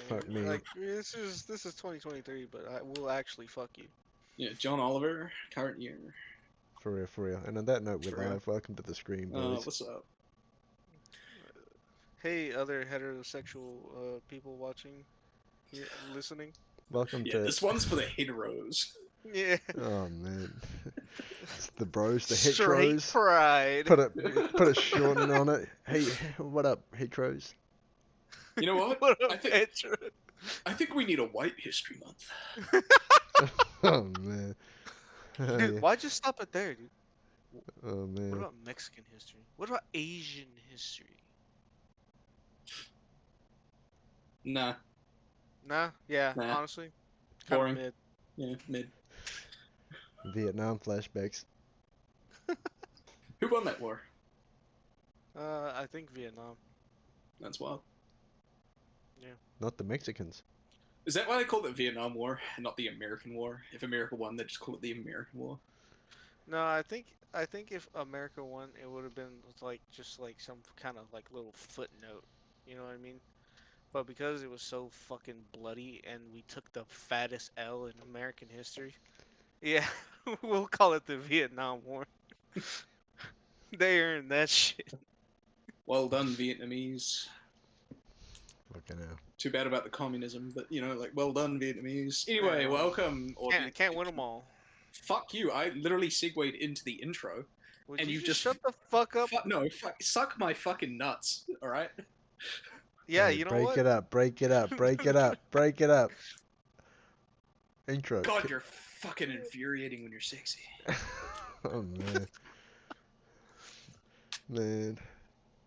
Fuck me. Like this is 2023, but I will actually fuck you. Yeah, John Oliver, current year. For real, for real. And on that note, we're For real. live. Welcome to the stream, boys. What's up? Hey, other heterosexual people watching, listening. Welcome Yeah, to. this one's for the heteros. Yeah. Oh man, it's the bros, the Straight hetros. pride. Put a shortening on it. Hey, what up, hetros? You know what? What a I think picture. I think we need a White History Month. Oh man. Oh, Dude, yeah. why'd you stop it there, dude? Oh What man. about Mexican history? What about Asian history? Nah, Nah, yeah, Nah. honestly, kind boring. of mid. Yeah, mid. Vietnam flashbacks. Who won that war? I think Vietnam. That's wild. Not the Mexicans. Is that why they call it the Vietnam War and not the American War? If America won, they just call it the American War. No, I think if America won, it would have been like just like some kind of like little footnote. You know what I mean? But because it was so fucking bloody and we took the fattest L in American history, yeah, we'll call it the Vietnam War. They earned that shit. Well done, Vietnamese. Fucking hell. Too bad about the communism, but you know, like, well done, Vietnamese. Anyway, Yeah. welcome. Can't win them all. Fuck you! I literally segued into the intro. Would And you you just just shut the fuck up? Suck my fucking nuts. All right. Yeah, Hey, you know break what? it up, break it up, break it up, break it up. Intro. God, you're fucking infuriating when you're sexy. Oh man. Man.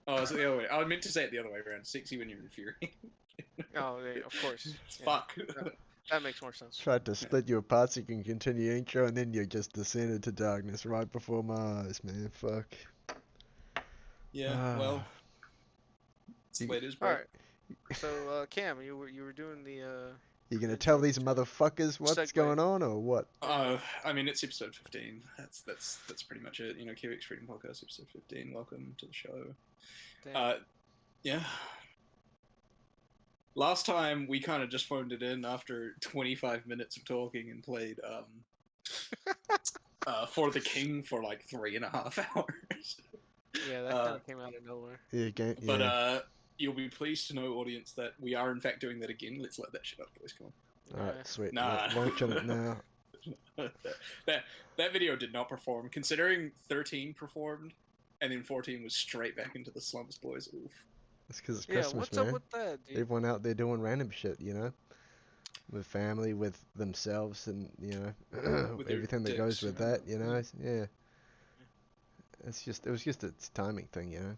Oh, is it the other way? I meant to say it the other way around. Sexy when you're infuriating. Oh, yeah, of course. Yeah, Fuck. that makes more sense. Tried to split you apart so you can continue intro, and then you just descended to darkness right before my eyes, man. Fuck. Yeah. Well. It's You- late as All break. right. So, Cam, you were doing the You gonna intro tell these to- motherfuckers what's segue. going on, or what? I mean, it's episode 15. That's pretty much it. You know, KiwixFreedom podcast, episode 15. Welcome to the show. Damn. Yeah. Last time we kind of just phoned it in after 25 minutes of talking and played For the King for like 3.5 hours. Yeah, that kind of came out of nowhere. Yeah, game. But Yeah. You'll be pleased to know, audience, that we are in fact doing that again. Let's let that shit up, boys. Come All right, sweet. Nah. Launching it now. on. that video did not perform. Considering 13 performed, and then 14 was straight back into the slumps, boys. Oof. It's because it's Yeah, Christmas, what's man. up with that, dude? Everyone out there doing random shit, you know, with family, with themselves, and you know, With their everything that goes dicks, with you know? that, you know. Yeah. It was just a timing thing, you know.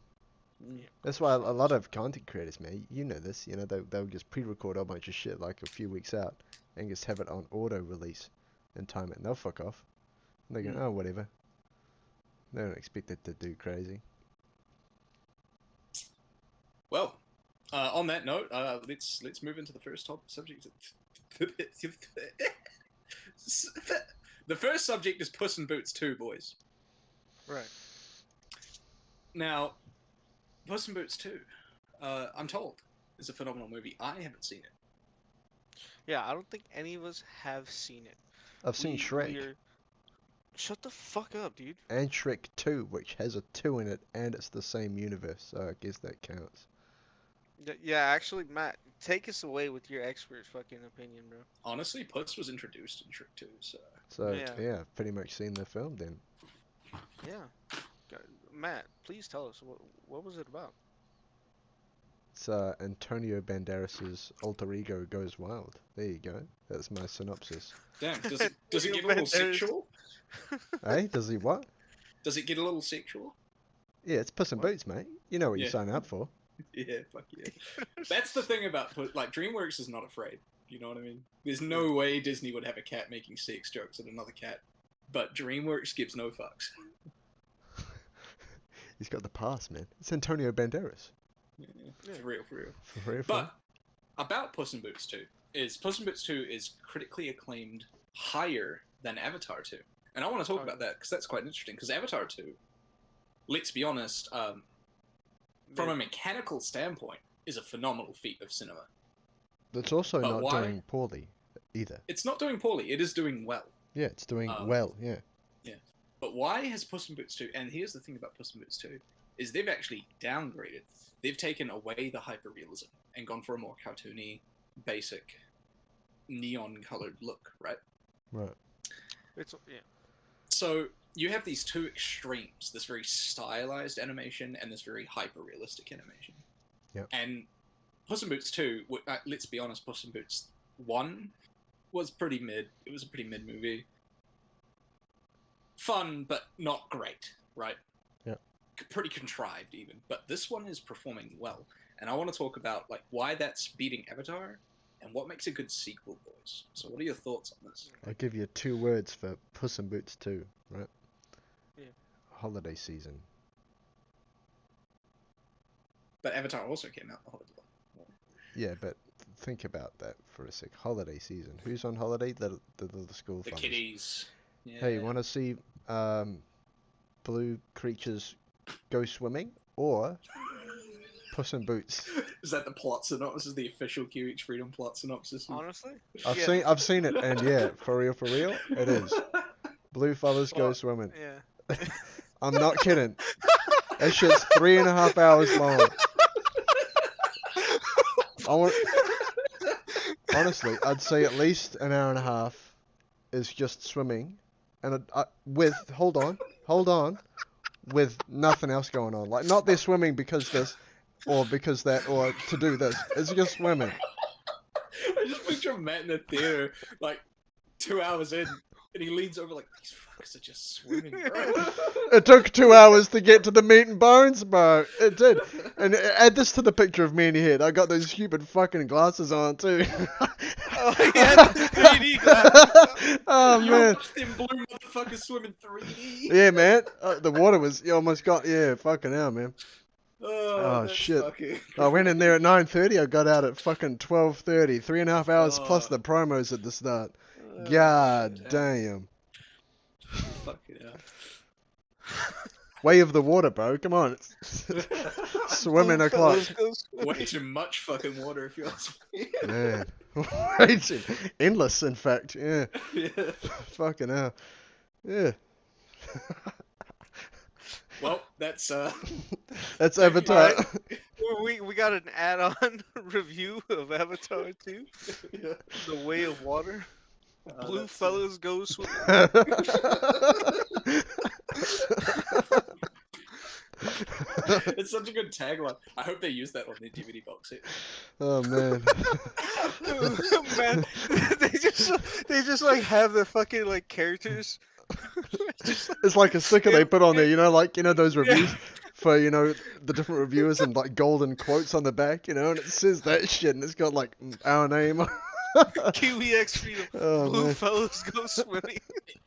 Yeah, That's why a lot of content creators, man, you know this, you know, they'll just pre-record a bunch of shit like a few weeks out and just have it on auto release and time it, and they'll fuck off. And they go, oh, whatever. They don't expect it to do crazy. Well, on that note, let's move into the first subject. The first subject is Puss in Boots 2, boys. right. Now, Puss in Boots 2, I'm told, is a phenomenal movie. I haven't seen it. Yeah, I don't think any of us have seen it. I've seen Shrek. Shut the fuck up, dude. And Shrek 2, which has a 2 in it, and it's the same universe, so I guess that counts. Yeah, actually, Matt, take us away with your expert fucking opinion, bro. Honestly, Puss was introduced in Shrek 2, so... So, Yeah. yeah, I've pretty much seen the film then. Yeah. Matt, please tell us, what was it about? It's Antonio Banderas's alter ego goes wild. There you go. That's my synopsis. Damn, does it get a little sexual? Hey, does he what? Does it get a little sexual? Yeah, it's Puss in What? Boots, mate. You know what you Yeah. sign up for. Yeah, fuck yeah. That's the thing about, like, DreamWorks is not afraid. You know what I mean? There's no way Disney would have a cat making sex jokes at another cat. But DreamWorks gives no fucks. He's got the pass, man. It's Antonio Banderas. Yeah, for real, for real. For real. But about Puss in Boots 2 is Puss in Boots 2 is critically acclaimed higher than Avatar 2. And I want to talk about that because that's quite interesting. Because Avatar 2, let's be honest, from a mechanical standpoint, is a phenomenal feat of cinema. It's also But not why? doing poorly either. It's not doing poorly. It is doing well. Yeah, it's doing Um, well. Yeah. Yeah. But why has Puss in Boots 2, and here's the thing about Puss in Boots 2, is they've actually downgraded. They've taken away the hyperrealism and gone for a more cartoony, basic, neon-colored look, right? Right. Yeah. So you have these two extremes, this very stylized animation and this very hyper-realistic animation. Yep. And Puss in Boots 2, let's be honest, Puss in Boots 1 was pretty mid. It was a pretty mid movie. Fun, but not great, right? Yeah. Pretty contrived, even. But this one is performing well. And I want to talk about like why that's beating Avatar and what makes a good sequel, boys. So what are your thoughts on this? I'll give you 2 words for Puss in Boots 2, right? Yeah. Holiday season. But Avatar also came out the holiday. Yeah, but think about that for a sec. Holiday season. Who's on holiday? The school The funnels. kiddies. Yeah. Hey, want to see blue creatures go swimming or Puss in Boots? Is that the plot synopsis? Is the official KiwixFreedom plot synopsis? Honestly, I've seen it, and yeah, for real, it is. Blue fellas go swimming. Yeah. I'm not kidding. That shit's 3.5 hours long. Honestly, I'd say at least an hour and a half is just swimming, and with hold on, with nothing else going on. Like not they're swimming because this, or because that, or to do this. It's just swimming. I just picture Matt in the theater, like 2 hours in, and he leans over like, these fuckers are just swimming, bro. It took 2 hours to get to the meat and bones, bro. It did. And add this to the picture of me in your head. I got those stupid fucking glasses on too. Oh, yeah, the 3D glasses. Oh You man. watched them blue motherfuckers swim in 3D. Yeah, man. The water was. You almost got. Yeah, fucking hell, man. Oh, Oh, that's shit. fucking I went in there at 9:30. I got out at fucking 12:30. 3.5 hours plus Oh. the promos at the start. Oh, God shit. damn. Fucking hell. Way of the water, bro. Come on. Swimming Blue o'clock. fellas go swimming. Way too much fucking water if you ask me. Man. Way too. Endless, in fact. Yeah. Yeah. Fucking hell. Yeah. Well, that's That's Avatar. We got an add-on review of Avatar 2, yeah. The Way of Water. Blue That's, fellas go swimming. It's such a good tagline. I hope they use that on their DVD box set. Oh man. Man, they just like have the fucking like characters. Just, It's like a sticker they put on there, like those Yeah. reviews for the different reviewers and like golden quotes on the back, and it says that shit and it's got like our name. KiwixFreedom. Oh Blue man. fellas go swimming.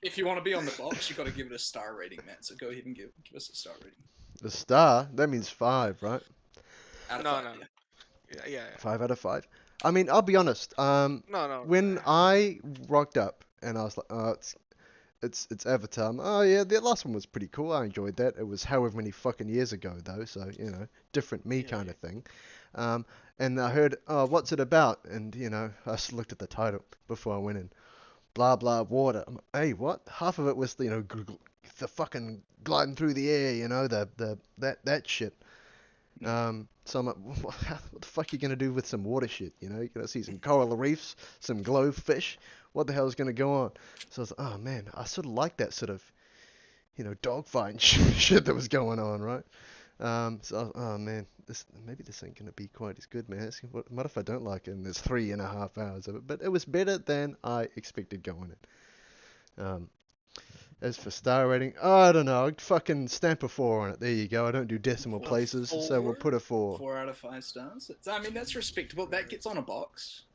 If you want to be on the box, you got to give it a star rating, Matt. So go ahead and give us a star rating. The star, that means 5, right? Out of No, 5, no. yeah. Yeah. 5 out of 5. I mean, I'll be honest. No. When I rocked up and I was like, oh, it's Avatar. Oh yeah, the last one was pretty cool. I enjoyed that. It was however many fucking years ago though, so different me Yeah, kind of thing. And I heard, oh, what's it about? And I just looked at the title before I went in. Blah blah water. I'm like, hey, what? Half of it was the fucking gliding through the air, that shit. So I'm like, what the fuck are you gonna do with some water shit? You're gonna see some coral reefs, some glowfish. What the hell is gonna go on? So I was like, oh man, I sort of like that sort of, dogfighting shit that was going on, right? Oh man, maybe this ain't gonna be quite as good, man. What if I don't like it? And there's 3.5 hours of it, but it was better than I expected going in. As for star rating, I don't know. I'd fucking stamp a 4 on it. There you go. I don't do decimal places, so we'll put a 4. 4 out of 5 stars. I mean, that's respectable. That gets on a box,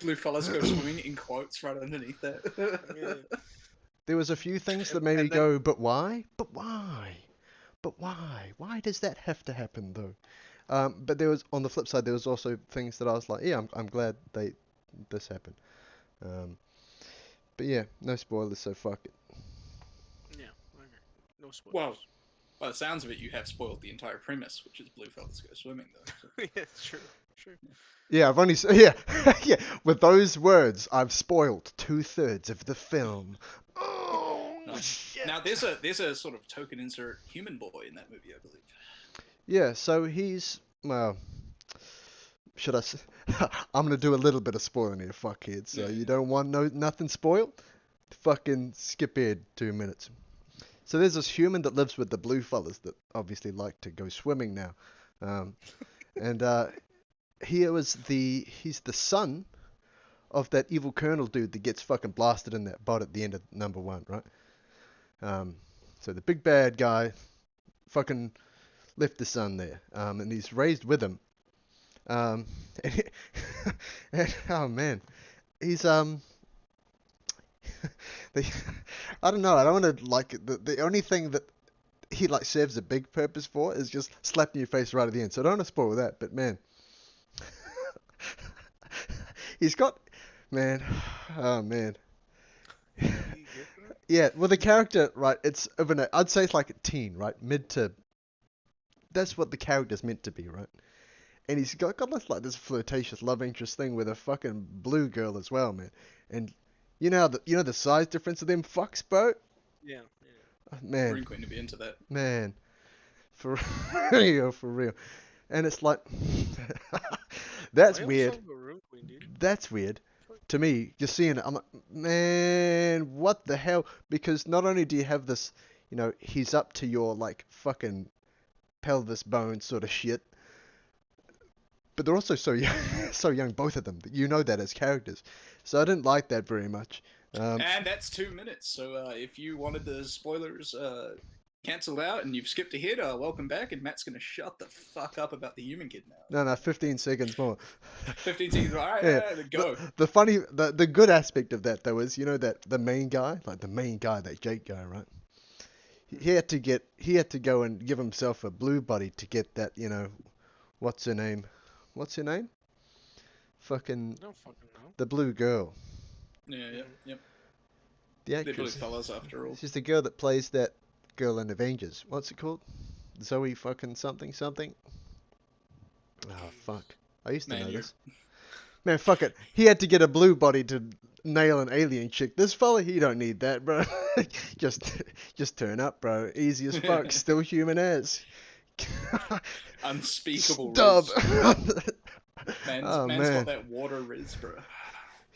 Blue fellas go swimming in quotes right underneath that. Yeah. There was a few things that made me go, but why? But why? But why? Why does that have to happen though? But there was, on the flip side, there was also things that I was like, yeah, I'm glad this happened. But yeah, no spoilers, so fuck it. Yeah. Okay. No spoilers. Well, by the sounds of it, you have spoiled the entire premise, which is blue fellas go swimming, though. So. Yeah, it's true. Sure. Yeah, I've only yeah yeah. With those words, I've spoiled 2/3 of the film. Oh Nice. shit. Now there's a sort of token insert human boy in that movie, I believe. Yeah, so he's well. Should I? I'm gonna do a little bit of spoiling here, fuckhead. So Yeah. you don't want nothing spoiled? Fucking skip ahead 2 minutes. So there's this human that lives with the blue fellas that obviously like to go swimming now, and he's the son of that evil colonel dude that gets fucking blasted in that bot at the end of number one, right? So the big bad guy fucking left the son there, and he's raised with him. Um, and oh man, he's the, I don't know. I don't want to like the only thing that he like serves a big purpose for is just slapping your face right at the end. So I don't want to spoil that, but man, he's got man, oh man. You get that? Yeah, well, the character, right? It's of an, I'd say it's like a teen, right? Mid to. That's what the character's meant to be, right? And he's got like this flirtatious love interest thing with a fucking blue girl as well, man. And you know the size difference of them fucks, bro. Yeah. Man, Green Queen to be into that. man, for real, for real. And it's like, that's Why weird. else Room Queen, dude? That's weird to me. Just seeing it, I'm like, man, what the hell? Because not only do you have this, he's up to your like fucking pelvis bone sort of shit, but they're also so young, so young, both of them. That you know that as characters. So I didn't like that very much. And that's 2 minutes. So if you wanted the spoilers cancelled out and you've skipped ahead, welcome back. And Matt's gonna shut the fuck up about the human kid now. No, 15 seconds more. 15 seconds. All right, Yeah. then go. The good aspect of that though is that the main guy, that Jake guy, right? He had to go and give himself a blue body to get that, what's her name? Fucking I don't fucking know. the blue girl. Yeah. The They're blue actress. fellas after all. She's the girl that plays that girl in Avengers. What's it called? Zoe fucking something. Oh fuck! I used to Man, know you're- this. Man, fuck it. He had to get a blue body to nail an alien chick. This fella, he don't need that, bro. just turn up, bro. Easy as fuck. Still human as. Unspeakable Stub. riz. Man's Man. got that water riz, bro.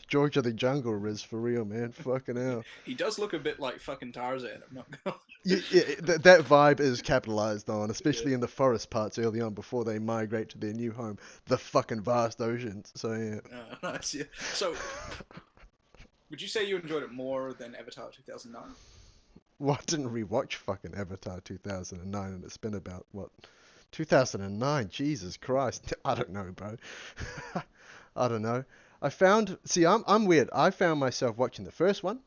George of the Jungle Riz for real, man. Fucking hell. He does look a bit like fucking Tarzan. I'm not gonna. That vibe is capitalized on, especially in the forest parts early on before they migrate to their new home, the fucking vast oceans. So yeah. Nice, yeah. So, would you say you enjoyed it more than Avatar 2009? Well, I didn't rewatch fucking Avatar 2009, and it's been about, 2009? Jesus Christ. I don't know, bro. I don't know. I'm weird. I found myself watching the first one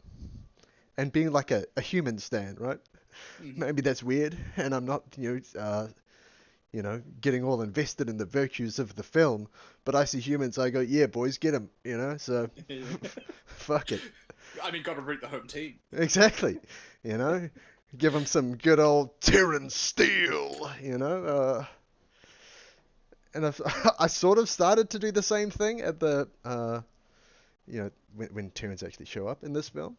and being like a human stan, right? Mm-hmm. Maybe that's weird, and I'm not, getting all invested in the virtues of the film, but I see humans, I go, yeah, boys, get them, so fuck it. I mean, gotta root the home team. Exactly, give them some good old Terran steel, and I sort of started to do the same thing at the, when Terrans actually show up in this film,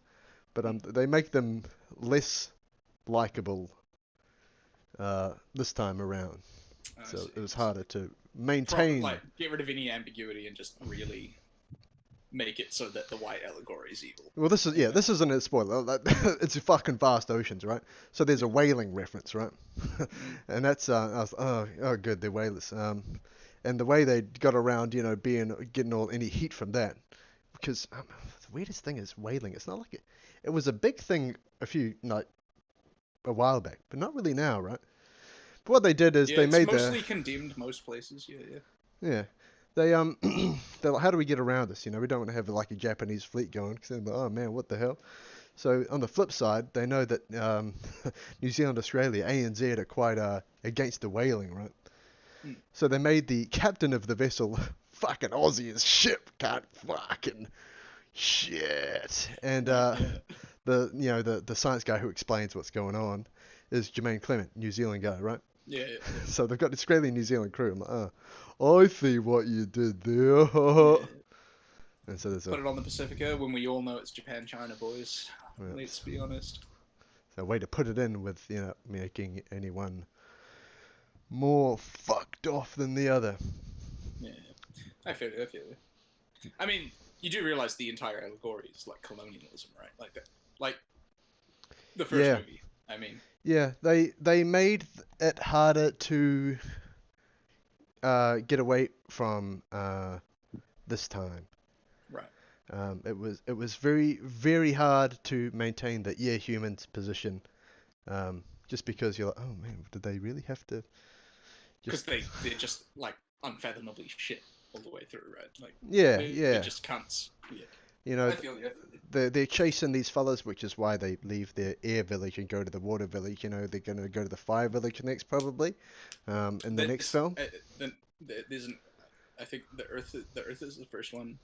but they make them less likable this time around. So it was harder to maintain. Get rid of any ambiguity and just really make it so that the white allegory is evil. Well, this isn't a spoiler. It's fucking vast oceans, right? So there's a whaling reference, right? And that's good, they're whalers. And the way they got around, getting any heat from that, because the weirdest thing is whaling. It's not like it was a big thing a while back, but not really now, right? But what they did is they made mostly condemned most places. Yeah. They they're like, how do we get around this? We don't want to have like a Japanese fleet going, because they're like, oh man, what the hell? So on the flip side, they know that New Zealand, Australia, ANZ are quite against the whaling, right? So they made the captain of the vessel fucking Aussie as shit, can't fucking shit, and the science guy who explains what's going on is Jermaine Clement, New Zealand guy, right? Yeah, So they've got the Australian New Zealand crew. I'm like, oh, I see what you did there. yeah. And so there's Put it on the Pacifica when we all know it's Japan, China, boys. yeah, Let's be honest. a way to put it in with, making anyone more fucked off than the other. Yeah, I feel it. I feel it. I mean, you do realize the entire allegory is like colonialism, right? Like that, like the first Yeah. movie. I mean, Yeah, they made it harder to get away from this time. right. It was very very hard to maintain the humans position, just because you're like, oh man, did they really have to Because just they're just like unfathomably shit all the way through, right? Like yeah they're yeah just cunts. Yeah, you know I feel you. they're chasing these fellas, which is why they leave their air village and go to the water village. They're gonna go to the fire village next probably, in the next film. Then there's an. I think the Earth is the first one.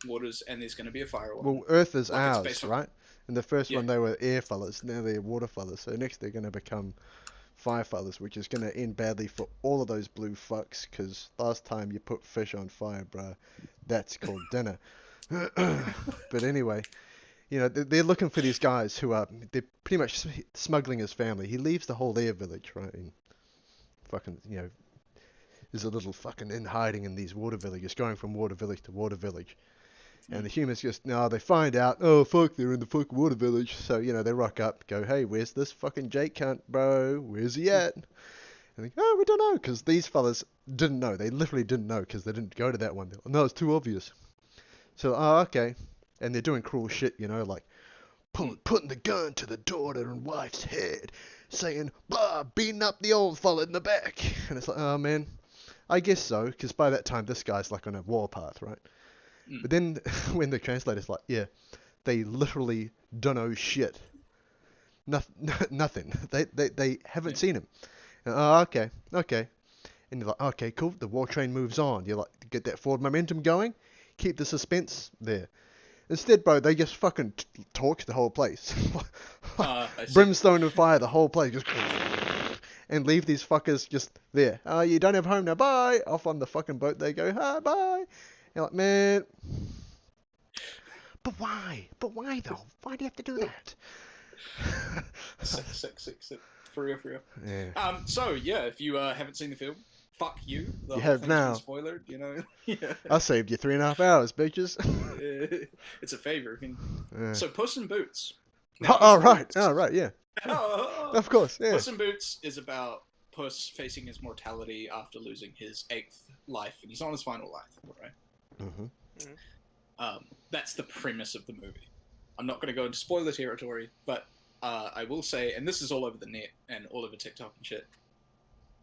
Waters, and there's going to be a fire one. Well, Earth is Like it's ours, based on. right? In the first Yeah. one, they were air fellas. Now they're water fellas. So next, they're going to become fire fellas, which is going to end badly for all of those blue fucks. Because last time you put fish on fire, bruh, that's called dinner. But anyway, they're looking for these guys who are they're pretty much smuggling his family. He leaves the whole air village, right? And fucking, there's a little fucking in hiding in these water villages, going from water village to water village. And the humans just, no, they find out, oh, fuck, they're in the fucking water village. So, they rock up, go, hey, where's this fucking Jake cunt, bro? Where's he at? And they go, oh, we don't know, because these fellas didn't know. They literally didn't know, because they didn't go to that one. Like, no, it's too obvious. So, oh, okay. And they're doing cruel shit, like, putting the gun to the daughter and wife's head, saying, blah, beating up the old fella in the back. And it's like, oh, man, I guess so, because by that time, this guy's, like, on a warpath, right? But then when the translator's like, yeah, they literally don't know shit. Nothing. They haven't seen him. Oh, okay. And you're like, okay, cool. The war train moves on. You're like, get that forward momentum going. Keep the suspense there. Instead, bro, they just fucking torch the whole place. Brimstone and fire the whole place. Just and leave these fuckers just there. Oh, you don't have home now. Bye. Off on the fucking boat they go. Hi, bye. You're like, man. But why? But why though? Why do you have to do that? Sick. For real. Yeah. So yeah, if you haven't seen the film, fuck you. The You whole have thing's now. been spoilered, Yeah. I saved you 3.5 hours, bitches. It's a favor. Yeah. So Puss in Boots. Oh, right, yeah. Oh, Of course, yeah. Puss in Boots is about Puss facing his mortality after losing his 8th life, and he's on his final life, right? Mm-hmm. That's the premise of the movie. I'm not going to go into spoiler territory, but I will say, and this is all over the net and all over TikTok and shit,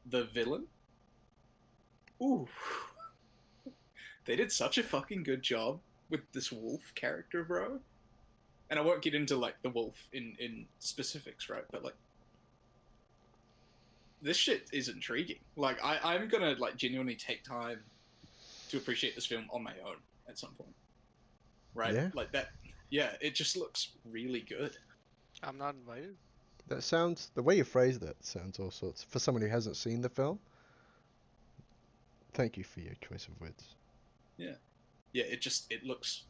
the villain, ooh, they did such a fucking good job with this wolf character, bro. And I won't get into like the wolf in specifics, right? But like, this shit is intriguing. Like, I'm gonna like genuinely take time to appreciate this film on my own at some point, right? Yeah. Like that. Yeah, it just looks really good. I'm not invited. That sounds, the way you phrased that sounds all sorts. For someone who hasn't seen the film, thank you for your choice of words. Yeah, it looks.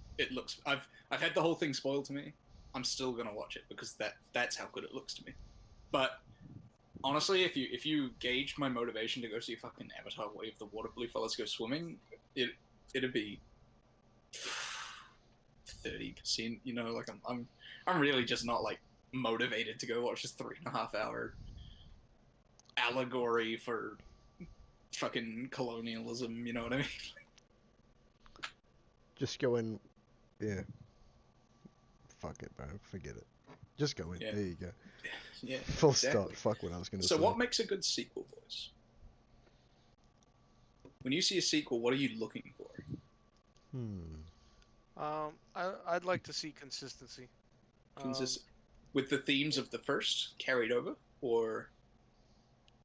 I've had the whole thing spoiled to me. I'm still gonna watch it because that's how good it looks to me. But honestly, if you gauge my motivation to go see fucking Avatar: Way of the Water Blue Fellas Go Swimming, it'd be 30%. Like I'm really just not like motivated to go watch this 3.5 hour allegory for fucking colonialism. You know what I mean? Just go in, yeah. Fuck it, bro. Forget it. Just go in. Yeah. There you go. Yeah. Full exactly. stop. Fuck what I was gonna say. So what makes a good sequel, boys? When you see a sequel, what are you looking for? I'd like to see consistency. With the themes of the first carried over, or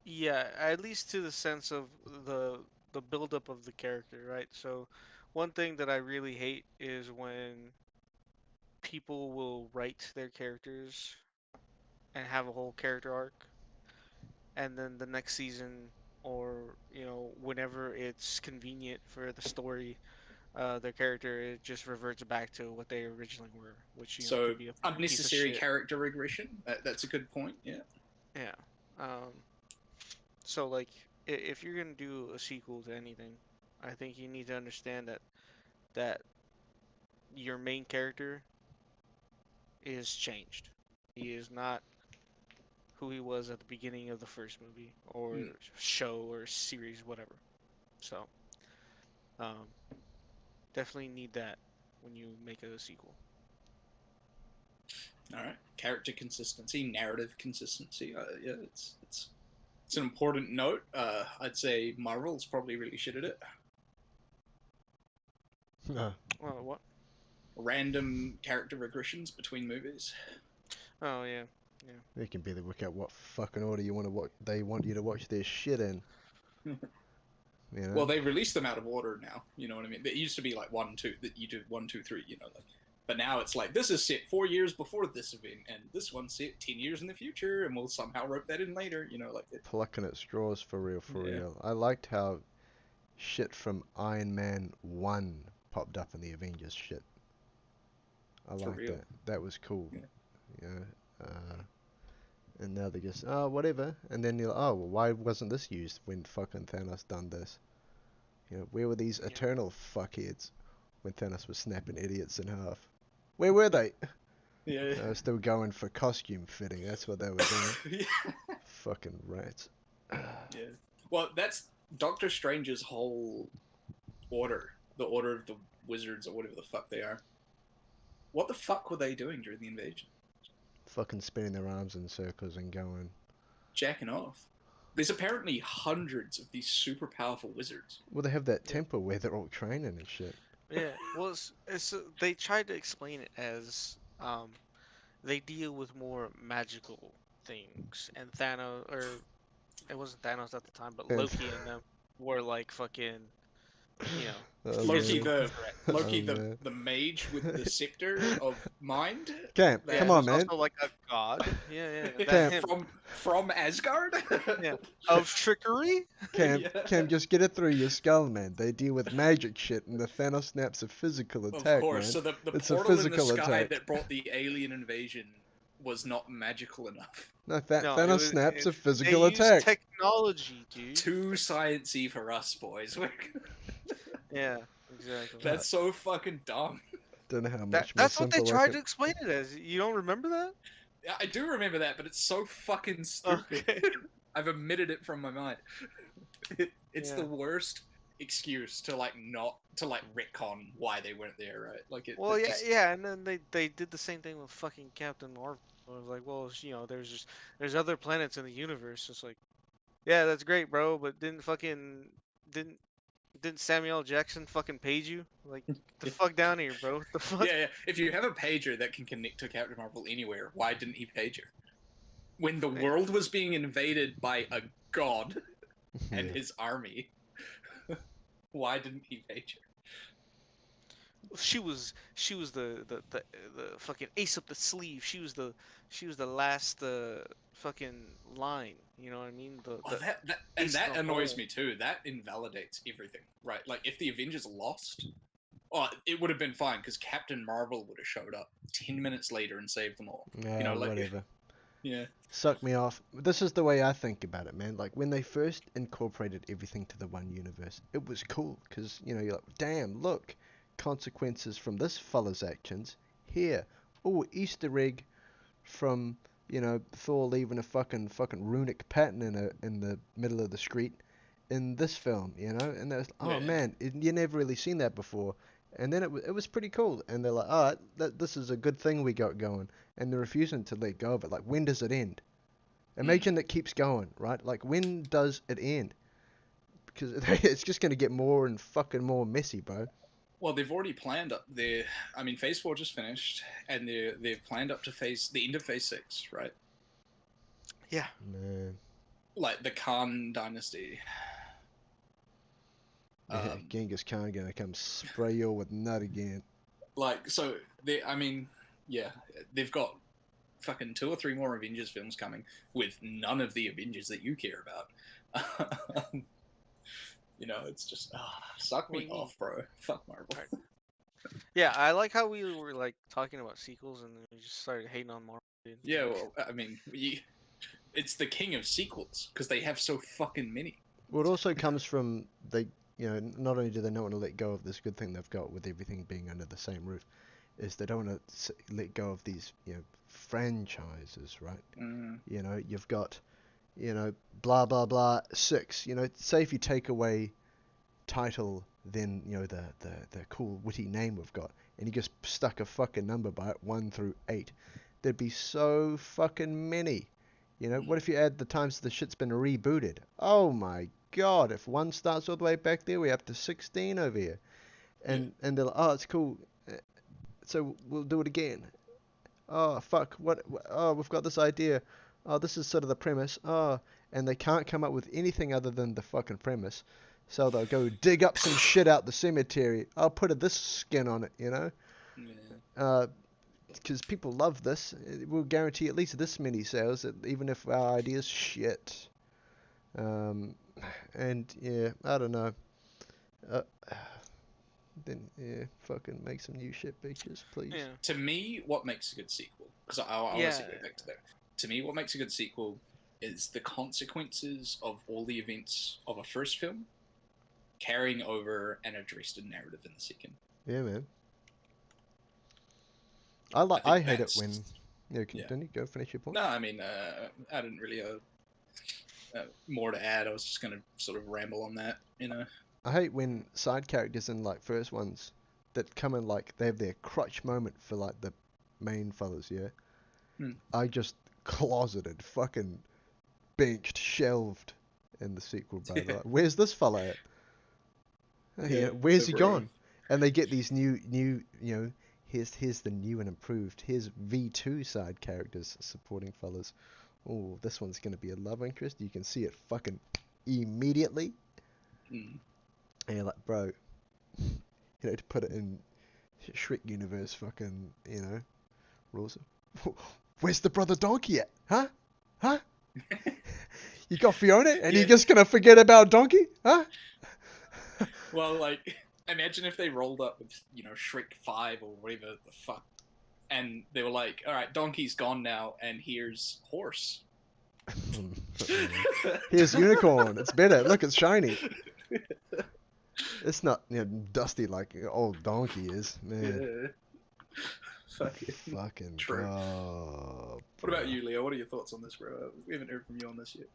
Yeah, at least to the sense of the buildup of the character, right? So, one thing that I really hate is when people will write their characters and have a whole character arc, and then the next season, or whenever it's convenient for the story, their character, it just reverts back to what they originally were, which So could be a fucking piece of unnecessary shit. character regression. That's a good point. Yeah. Yeah. So like, if you're gonna do a sequel to anything, I think you need to understand that your main character is changed. He is not who he was at the beginning of the first movie or Mm. show or series, whatever. So, um, definitely need that when you make a sequel. All right. Character consistency, narrative consistency. Yeah, it's an important note. I'd say Marvel's probably really shit at it. Well, what? Random character regressions between movies. Oh yeah, You can barely work out what fucking order you want to watch. They want you to watch their shit in. You know? Well, they release them out of order now. You know what I mean? It used to be like 1, 2, that you do 1, 2, 3. You know, like, but now it's like this is set 4 years before this event, and this one's set 10 years in the future, and we'll somehow rope that in later. You know, like it. Plucking at straws for real, for Yeah. real. I liked how shit from Iron Man 1 popped up in the Avengers shit. I For liked real. that. That was cool. Yeah. You know, and now they just, oh, whatever. And then you're like, oh, well, why wasn't this used when fucking Thanos done this? You know, where were these Yeah. eternal fuckheads when Thanos was snapping idiots in half? Where were they? Yeah. They were still going for costume fitting. That's what they were doing. Yeah. Fucking rats. Yeah. Well, that's Doctor Strange's whole order. The Order of the Wizards, or whatever the fuck they are. What the fuck were they doing during the invasion? Fucking spinning their arms in circles and going. Jacking off. There's apparently hundreds of these super powerful wizards. Well, they have that temple where they're all training and shit. yeah. Well, they tried to explain it as they deal with more magical things, and Thanos, or it wasn't Thanos at the time, but And- Loki and them were like fucking, Oh, Loki man. the the mage with the scepter of mind. Cam, Yeah, come Yeah, on, who's man. also like a god. Yeah, Cam. that's him. From Asgard. Yeah. Of trickery. Cam, Yeah. Cam, just get it through your skull, man. They deal with magic shit, and the Thanos snap's a physical attack, Of course. man. So the It's a portal in the physical sky attack. that brought the alien invasion was not magical enough. No, No, Thanos snaps a they physical use attack. technology, dude. Too sciencey for us, boys. Yeah, exactly. That's so fucking dumb. Don't know how much more That's what they simple I tried could- to explain it as. You don't remember that? Yeah, I do remember that, but it's so fucking stupid. Okay. I've omitted it from my mind. It's Yeah. the worst excuse to not to retcon why they weren't there, right? Like it. Well, it yeah, just- yeah, and then they did the same thing with fucking Captain Marvel. It was like, well, there's other planets in the universe. It's like, yeah, that's great, bro, but didn't Samuel L. Jackson fucking page you? Like, get the fuck down here, bro. What the fuck? Yeah, yeah. If you have a pager that can connect to Captain Marvel anywhere, why didn't he page her? When the Yeah. world was being invaded by a god and Yeah. his army, why didn't he page her? She was the fucking ace up the sleeve. She was the last fucking line. You know what I mean? Oh, and ace in that the annoys hole. me too. That invalidates everything, right? Like if the Avengers lost, oh, it would have been fine because Captain Marvel would have showed up 10 minutes later and saved them all. Yeah, like- whatever. Yeah. Suck me off. This is the way I think about it, man. Like when they first incorporated everything to the one universe, it was cool because you're like, damn, look, consequences from this fella's actions here. Oh, Easter egg from Thor leaving a fucking runic pattern in the middle of the street in this film, and that's oh Yeah. man, you never really seen that before. And then it was pretty cool, and they're like, all right, this is a good thing we got going, and they're refusing to let go of it. Like, when does it end? Imagine it keeps going, right? Like, when does it end? Because it's just gonna get more and fucking more messy, bro. Well, they've already planned up their. I mean, Phase 4 just finished, and they've planned up to the end of Phase 6, right? Yeah. Man, Like the Khan Dynasty. Genghis Khan gonna come spray you with nut again. Like so, I mean, yeah, they've got fucking 2 or 3 more Avengers films coming with none of the Avengers that you care about. You know, it's just suck What do me you mean? off, bro. Fuck Marvel. Alright. Yeah, I like how we were like talking about sequels and then we just started hating on Marvel. Dude. Yeah, Like, well, I mean, it's the king of sequels because they have so fucking many. Well, it also comes from they, you know, not only do they not want to let go of this good thing they've got with everything being under the same roof, is they don't want to let go of these, you know, franchises, right? Mm. You know, you've got, you know, blah blah blah 6. You know, say if you take away title, then you know the cool witty name we've got, and you just stuck a fucking number by it, 1 through 8. There'd be so fucking many. You know, what if you add the times the shit's been rebooted? Oh my god, if 1 starts all the way back there, we're up to 16 over here. And they're like, oh, it's cool. So we'll do it again. Oh, fuck, oh, we've got this idea. Oh, this is sort of the premise. Oh, and they can't come up with anything other than the fucking premise. So they'll go dig up some shit out the cemetery. I'll put this skin on it, you know? Yeah. Because people love this. We'll guarantee at least this many sales, even if our idea's shit. And yeah, I don't know. Then yeah, fucking make some new shit, bitches, please. yeah. To me, what makes a good sequel? Because I want to go back to that. To me, what makes a good sequel is the consequences of all the events of a first film carrying over and addressed in narrative in the second. Yeah, man. I hate it when. Don't you go finish your point? No, I mean, I didn't really more to add. I was just gonna sort of ramble on that, you know. I hate when side characters in like first ones that come in like they have their crutch moment for like the main fellas, yeah. I just closeted, fucking benched, shelved in the sequel, bro. Like, where's this fella at? Yeah, where's he gone? And they get these new, you know, here's the new and improved. Here's V2 side characters supporting fellas. Oh, this one's gonna be a love interest. You can see it fucking immediately. And you're like, bro, you know, to put it in Shrek universe, fucking, you know, rules. Where's the brother Donkey at? Huh? Huh? You got Fiona, and you're just gonna forget about Donkey? Huh? Well, like, imagine if they rolled up with, you know, Shrek 5 or whatever the fuck, and they were like, all right, Donkey's gone now, and here's Horse. Here's Unicorn. It's better. Look, it's shiny. It's not, you know, dusty like old Donkey is, man. Fucking true. Oh, what about you, Leo? What are your thoughts on this, bro? We haven't heard from you on this yet.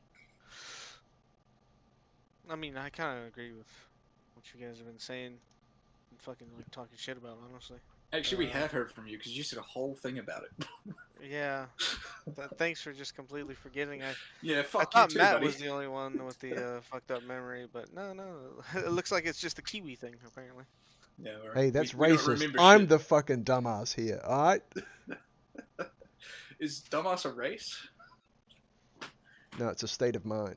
I mean, I kind of agree with what you guys have been saying and fucking like talking shit about, honestly. Actually, we have heard from you because you said a whole thing about it. Yeah. Thanks for just completely forgetting. Yeah, I fuck thought you too, Matt buddy. was the only one with the fucked up memory, but no. It looks like it's just a Kiwi thing, apparently. Yeah, right. Hey, that's we don't racist. remember I'm shit. the fucking dumbass here, alright? Is dumbass a race? No, it's a state of mind.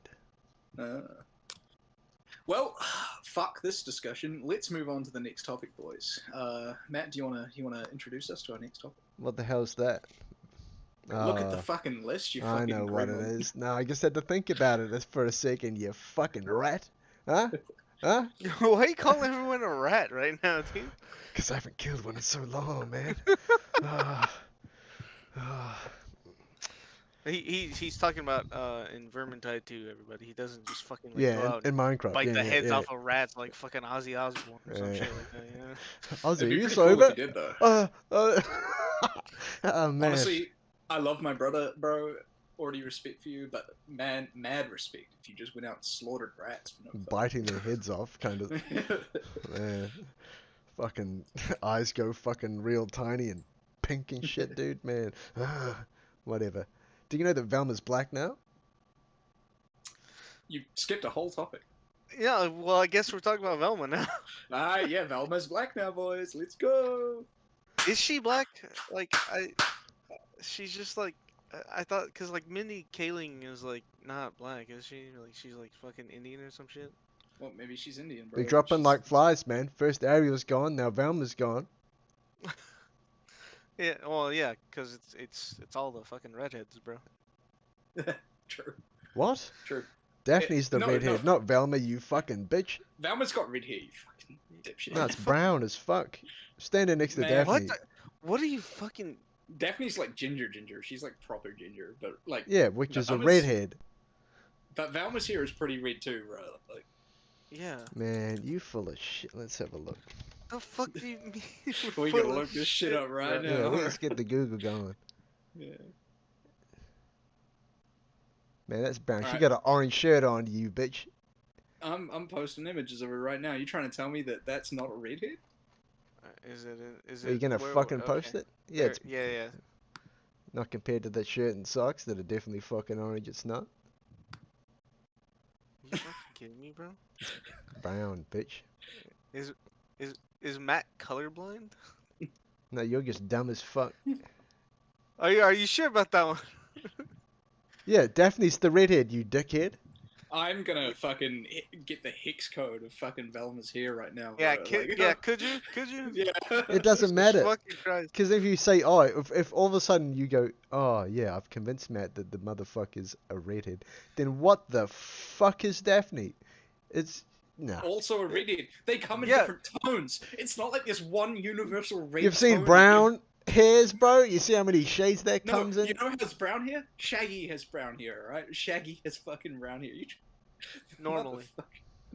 Well, fuck this discussion. Let's move on to the next topic, boys. Matt, do you wanna introduce us to our next topic? What the hell's that? Look at the fucking list, you fucking I know what it gremlin. is. No, I just had to think about it for a second, you fucking rat. Huh? Huh? Why are you calling everyone a rat right now, dude? Because I haven't killed one in so long, man. He's talking about in Vermintide 2, everybody. He doesn't just fucking like Yeah, go out in and Minecraft. bite the heads yeah. off of rats like fucking Ozzy Osbourne or some Yeah. shit like that, you know? Ozzy, It'd be you pretty cool sober? if you did, though. Oh, man. Honestly, I love my brother, bro. Already respect for you, but man, mad respect if you just went out and slaughtered rats for no fun. Biting their heads off, kind of. Man. Fucking eyes go fucking real tiny and pink and shit, dude, man. Whatever. Do you know that Velma's black now? You skipped a whole topic. Yeah, well, I guess we're talking about Velma now. Alright, yeah, Velma's black now, boys. Let's go. Is she black? Like, she's just like, I thought, because like Mindy Kaling is like not black, is she? Like, she's like fucking Indian or some shit. Well, maybe she's Indian, bro. They're dropping like flies, man. First Ariel's gone, now Velma's gone. Yeah, well, yeah, because it's all the fucking redheads, bro. True, What? true. Daphne's the No, redhead, not Velma, you fucking bitch. Velma's got red hair, you fucking dipshit. No, it's Fuck- brown as fuck. Standing next to Man. What? Daphne. What are you fucking? Daphne's like ginger. She's like proper ginger, but like Yeah, which is a Velma's, redhead. but Velma's hair is pretty red too, bro. Like, Yeah. Man, you full of shit. Let's have a look. The fuck do you mean? we full gotta of look this shit up right bro? Yeah, now. let's get the Google going. Yeah. Man, that's brown. She Alright. got an orange shirt on, you bitch. I'm posting images of her right now. You trying to tell me that that's not a redhead? Is it? Is Are you it? gonna where- fucking okay. post it? Yeah, it's Yeah, yeah. not compared to that shirt and socks that are definitely fucking orange. It's not. Are you fucking kidding me, bro? Brown, bitch. Is Matt colorblind? No, you're just dumb as fuck. Are you sure about that one? Yeah, Daphne's the redhead, you dickhead. I'm gonna fucking get the hex code of fucking Velma's hair right now. Yeah, bro. could you? Could you? Yeah. It doesn't Jesus matter. fucking Christ. Because if you say, oh, if all of a sudden you go, oh, yeah, I've convinced Matt that the motherfucker's a redhead, then what the fuck is Daphne? It's, nah. Also a redhead. They come in Yeah. different tones. It's not like there's one universal red. You've seen tone brown hairs, bro? You see how many shades that No, comes in? you know who has brown hair? Shaggy has brown hair, right? Shaggy has fucking brown hair. Normally. Motherfucker.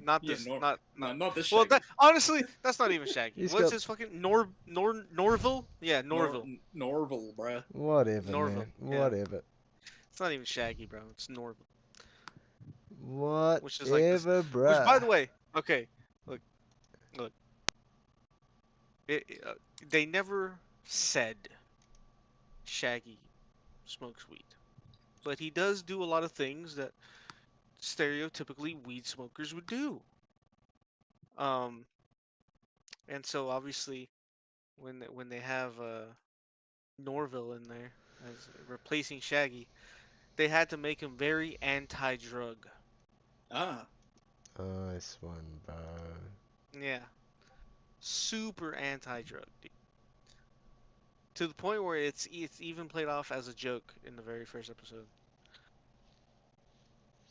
Not Yeah, this. nor- not. No, not this Well, Shaggy. honestly, that's not even Shaggy. He's What's got- his fucking Norville? Yeah, Norville. Norval, bruh. Whatever, Norville, man. yeah. Whatever. It's not even Shaggy, bro. It's Norville. Whatever, Which is like this. bruh. Which, by the way, okay, look. They never said Shaggy smokes weed, but he does do a lot of things that stereotypically weed smokers would do. Um, and so obviously, when they have Norville in there as replacing Shaggy, they had to make him very anti-drug. Ah. Nice one, bro. Yeah, super anti-drug, dude. To the point where it's even played off as a joke in the very first episode,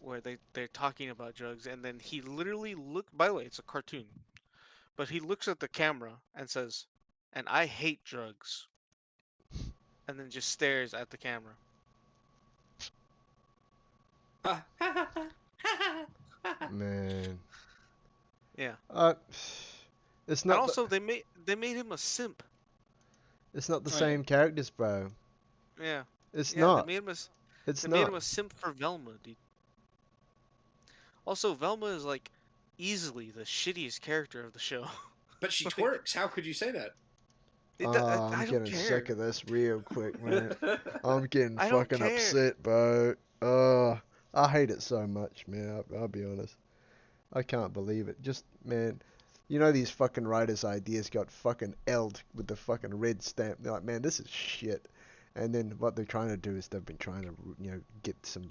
where they're talking about drugs, and then he literally by the way, it's a cartoon, but he looks at the camera and says, "And I hate drugs," and then just stares at the camera. Man. Yeah. It's And not. also, they made him a simp. It's not the Oh, yeah. same characters, bro. Yeah. It's Yeah, not. they made him It's they made not. him a simp for Velma, dude. Also, Velma is like easily the shittiest character of the show. But she Like, tworks. How could you say that? I'm I don't getting care. sick of this real quick, man. I'm getting I don't fucking care. upset, bro. I hate it so much, man. I'll be honest. I can't believe it. Just, man, you know these fucking writers' ideas got fucking L'd with the fucking red stamp. They're like, man, this is shit. And then what they're trying to do is they've been trying to, get some,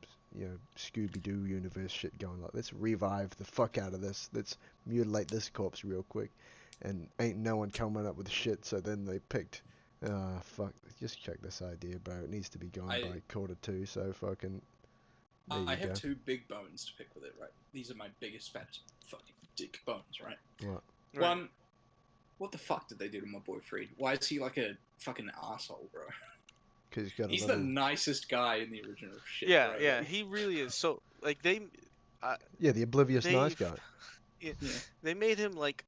Scooby-Doo universe shit going. Like, let's revive the fuck out of this. Let's mutilate this corpse real quick. And ain't no one coming up with shit, so then they picked, fuck, just check this idea, bro. It needs to be gone by Q2, so fucking, there I you have go. 2 big bones to pick with it, right? These are my biggest, fattest fucking dick bones, right? What? Right. One, what the fuck did they do to my boy Fred? Why is he like a fucking asshole, bro? Because he's got He's a the little... nicest guy in the original shit. Yeah, bro. yeah, he really is. So like Yeah, the oblivious nice they've- guy. yeah, Yeah. they made him like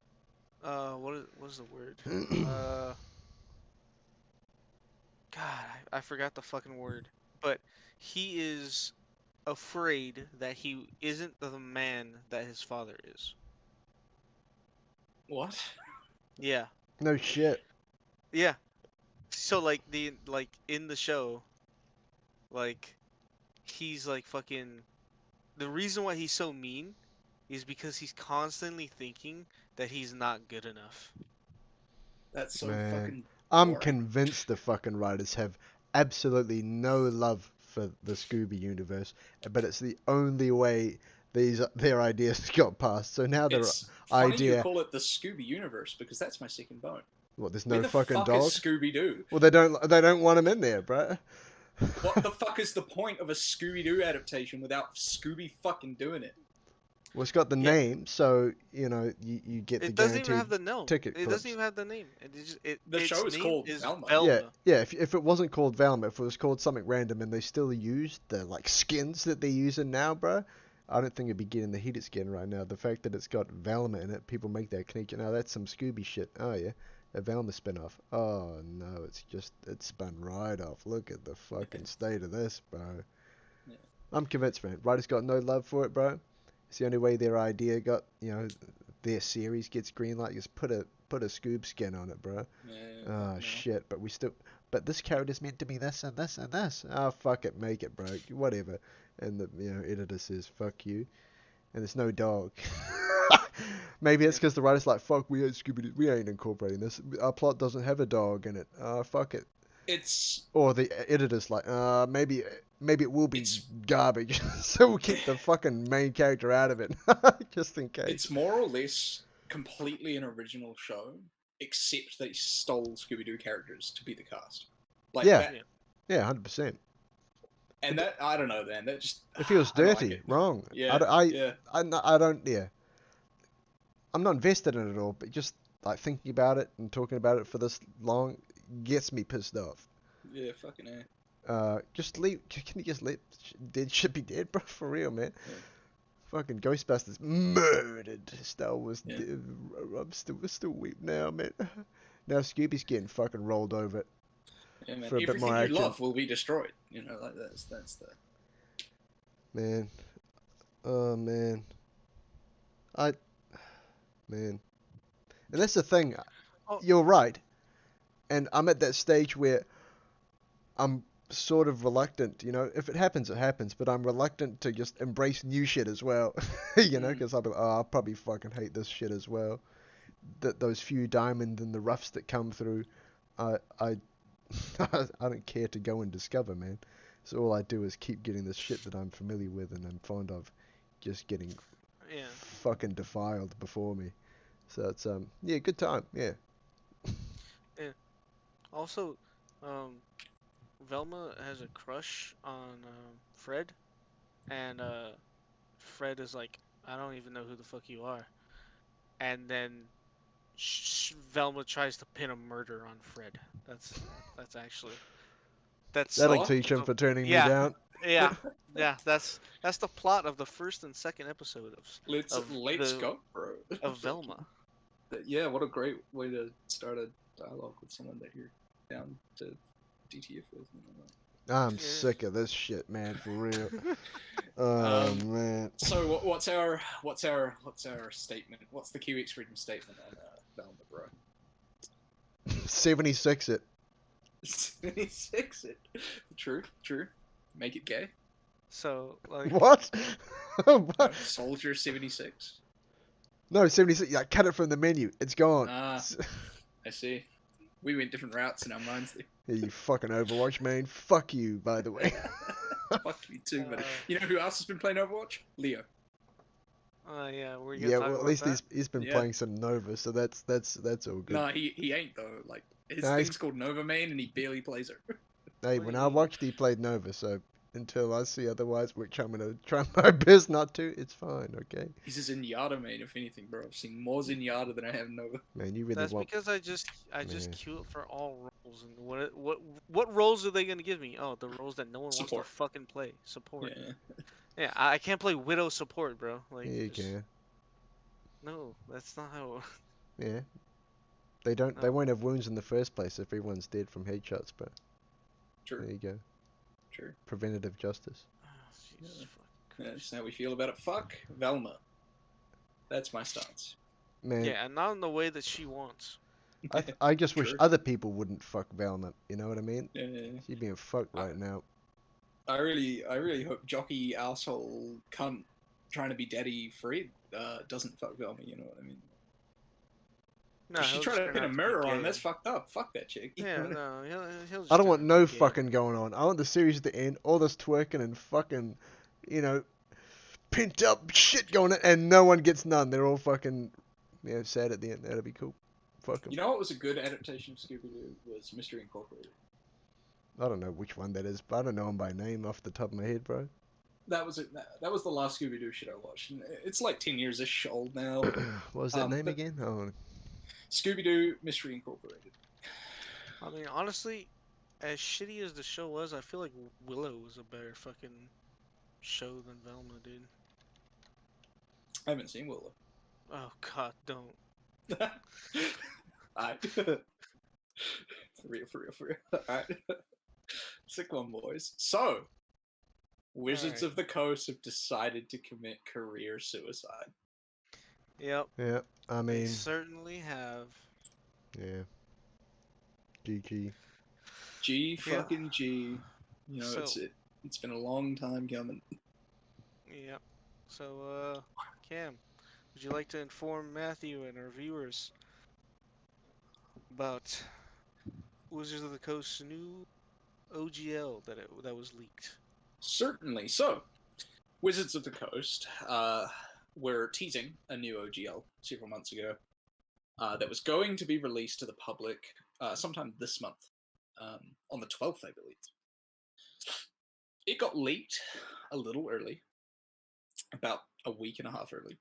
what is the word? God, I forgot the fucking word. But he is afraid that he isn't the man that his father is. What? Yeah. No shit. Yeah. So like in the show, like he's like fucking the reason why he's so mean is because he's constantly thinking that he's not good enough. That's so Man, fucking. I'm boring. convinced the fucking writers have absolutely no love for the Scooby universe, but it's the only way their ideas got passed. So now their It's funny you idea, call it the Scooby universe because that's my second bone. What? There's Where no the fucking fuck dog. is Scooby-Doo? Well, they don't want him in there, bro. What the fuck is the point of a Scooby-Doo adaptation without Scooby fucking doing it? Well, it's got the Yeah. name, so you get the It doesn't even guaranteed have the name. ticket It clips. doesn't even have the name. The its show is name called is Velma. Velma. Yeah. If it wasn't called Velma, if it was called something random, and they still used the like skins that they're using now, bro, I don't think it'd be getting the heated skin right now. The fact that it's got Velma in it, people make that connection. Now that's some Scooby shit. Oh yeah, a Velma spin-off. Oh no, it's spun right off. Look at the fucking state of this, bro. Yeah. I'm convinced, man. Writers got no love for it, bro. It's the only way their idea got, their series gets green light. Just put a Scoob skin on it, bro. Yeah, Oh no. shit, but this character's meant to be this and this and this. Oh fuck it, make it, bro. Whatever. And the editor says fuck you, and there's no dog. Maybe it's because the writer's like, fuck, we ain't Scooby, we ain't incorporating this. Our plot doesn't have a dog in it. Fuck it. It's Or the editor's like, maybe it will be garbage, so we'll keep the fucking main character out of it, just in case. it's more or less completely an original show, except they stole Scooby-Doo characters to be the cast. Like Yeah. that, Yeah, 100%. and that I don't know, man. That just It feels I don't like dirty, it. wrong. Yeah, yeah. I don't. Yeah, I'm not invested in it at all, but just like thinking about it and talking about it for this long gets me pissed off. Yeah, fucking A. Just leave. Can you just let dead shit be dead, bro? For real, man. Yeah. Fucking Ghostbusters murdered Star Wars. Yeah. I'm still weep now, man. Now Scooby's getting fucking rolled over. Yeah, man. For a bit Everything more you action. love will be destroyed. Like that's the. Man. Oh man. Man. And that's the thing. Oh. You're right. And I'm at that stage where I'm sort of reluctant, if it happens, it happens, but I'm reluctant to just embrace new shit as well, because I'll be like, oh, I'll probably fucking hate this shit as well. Those few diamonds and the roughs that come through, I I don't care to go and discover, man. So all I do is keep getting this shit that I'm familiar with and I'm fond of, just getting fucking defiled before me. So it's good time, yeah. Also, Velma has a crush on Fred, and Fred is like, I don't even know who the fuck you are. And then Velma tries to pin a murder on Fred. That's actually That'll teach him for turning me down. Yeah. That's the plot of the first and second episode Let's go, bro. of Velma. Yeah, what a great way to start a dialogue with someone that you're down to DTF with. I'm sick of this shit, man, for real. Oh man. So what's our statement? What's the KiwixFreedom statement on Velma, bro? 76 it. 76 it. True. Make it gay. So like What? What? Soldier 76. No, 76. Yeah, cut it from the menu. It's gone. I see. We went different routes in our minds there. Yeah, you fucking Overwatch main. Fuck you, by the way. Fuck you too, buddy. You know who else has been playing Overwatch? Leo. yeah, we're Yeah, well, at least he's been Yeah. playing some Nova, so that's all good. No, he ain't though. Like his thing's called Nova Main, and he barely plays her. Hey, What when do you I mean? watched, he played Nova, so until I see otherwise, which I'm gonna try my best not to, it's fine, okay? He's a Zenyatta main, if anything, bro. I've seen more Zenyatta than I have Nova. Man, you really That's want. because I just Man. queue it for all roles, and what roles are they gonna give me? Oh, the roles that no one Support. wants to fucking play. Support. Yeah. Yeah, I can't play Widow support, bro. Like, Yeah, you just- can. No, that's not how. Yeah. They don't. They Oh. won't have wounds in the first place if everyone's dead from headshots, but there True. you go. True. Preventative justice. Oh, Jesus Yeah. fucking That's Christ. how we feel about it. Fuck Velma. That's my stance. Man, Yeah, and not in the way that she wants. I just wish True. other people wouldn't fuck Velma. You know what I mean? Yeah. She's being fucked right now. I really hope jockey asshole cunt trying to be daddy Fred doesn't fuck Velma. You know what I mean? No, If she he'll tried just to turn pin a out to be mirror on him, gay. that's fucked up. Fuck that chick. You Yeah, know what no, he'll just I don't turn want out no to be gay. fucking going on. I want the series to end, all this twerking and fucking, pent up shit going on, and no one gets none. They're all fucking, sad at the end. That'd be cool. Fuck 'em. You know what was a good adaptation of Scooby-Doo was Mystery Incorporated. I don't know which one that is, but I don't know them by name off the top of my head, bro. That was the last Scooby-Doo shit I watched. And it's like 10 years-ish old now. What was that name but again? Oh, Scooby-Doo Mystery Incorporated. I mean, honestly, as shitty as the show was, I feel like Willow was a better fucking show than Velma, dude. I haven't seen Willow. Oh god, don't. Alright. For real. Alright. Sick one, boys. So, Wizards Alright. of the Coast have decided to commit career suicide. Yep, yeah. I they mean, certainly have. yeah. GG. G Yeah. fucking G. You know, So, it's been a long time coming. yep. So, Cam, would you like to inform Matthew and our viewers about Wizards of the Coast's new OGL that was leaked? Certainly. So, Wizards of the Coast were teasing a new OGL several months ago that was going to be released to the public sometime this month, on the 12th, I believe. It got leaked a little early, about a week and a half early.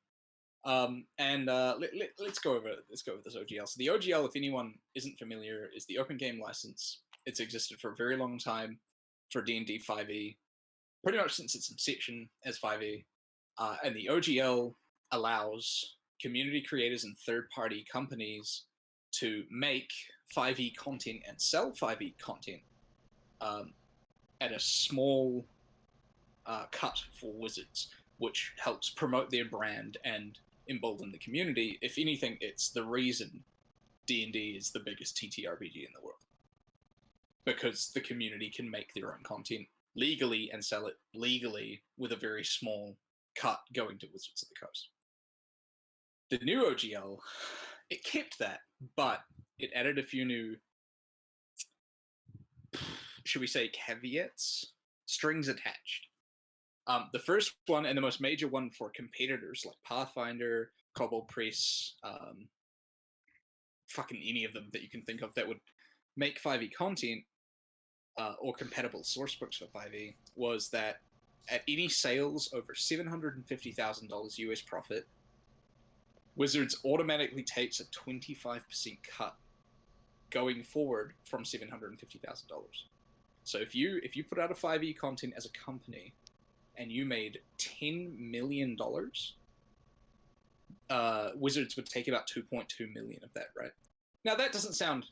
Let's go over this OGL. So the OGL, if anyone isn't familiar, is the open game license. It's existed for a very long time for D&D 5e, pretty much since its inception as 5e. And the OGL allows community creators and third-party companies to make 5e content and sell 5e content at a small cut for Wizards, which helps promote their brand and embolden the community. If anything, it's the reason D&D is the biggest TTRPG in the world, because the community can make their own content legally and sell it legally with a very small cut going to Wizards of the Coast. The new OGL, it kept that, but it added a few new, should we say, caveats, strings attached. The first one, and the most major one for competitors like Pathfinder, Cobalt Press, fucking any of them that you can think of that would make 5e content or compatible source books for 5e, was that at any sales over $750,000 US profit, Wizards automatically takes a 25% cut going forward from $750,000. So if you put out a 5e content as a company and you made $10 million, Wizards would take about 2.2 million of that, right? Now that doesn't sound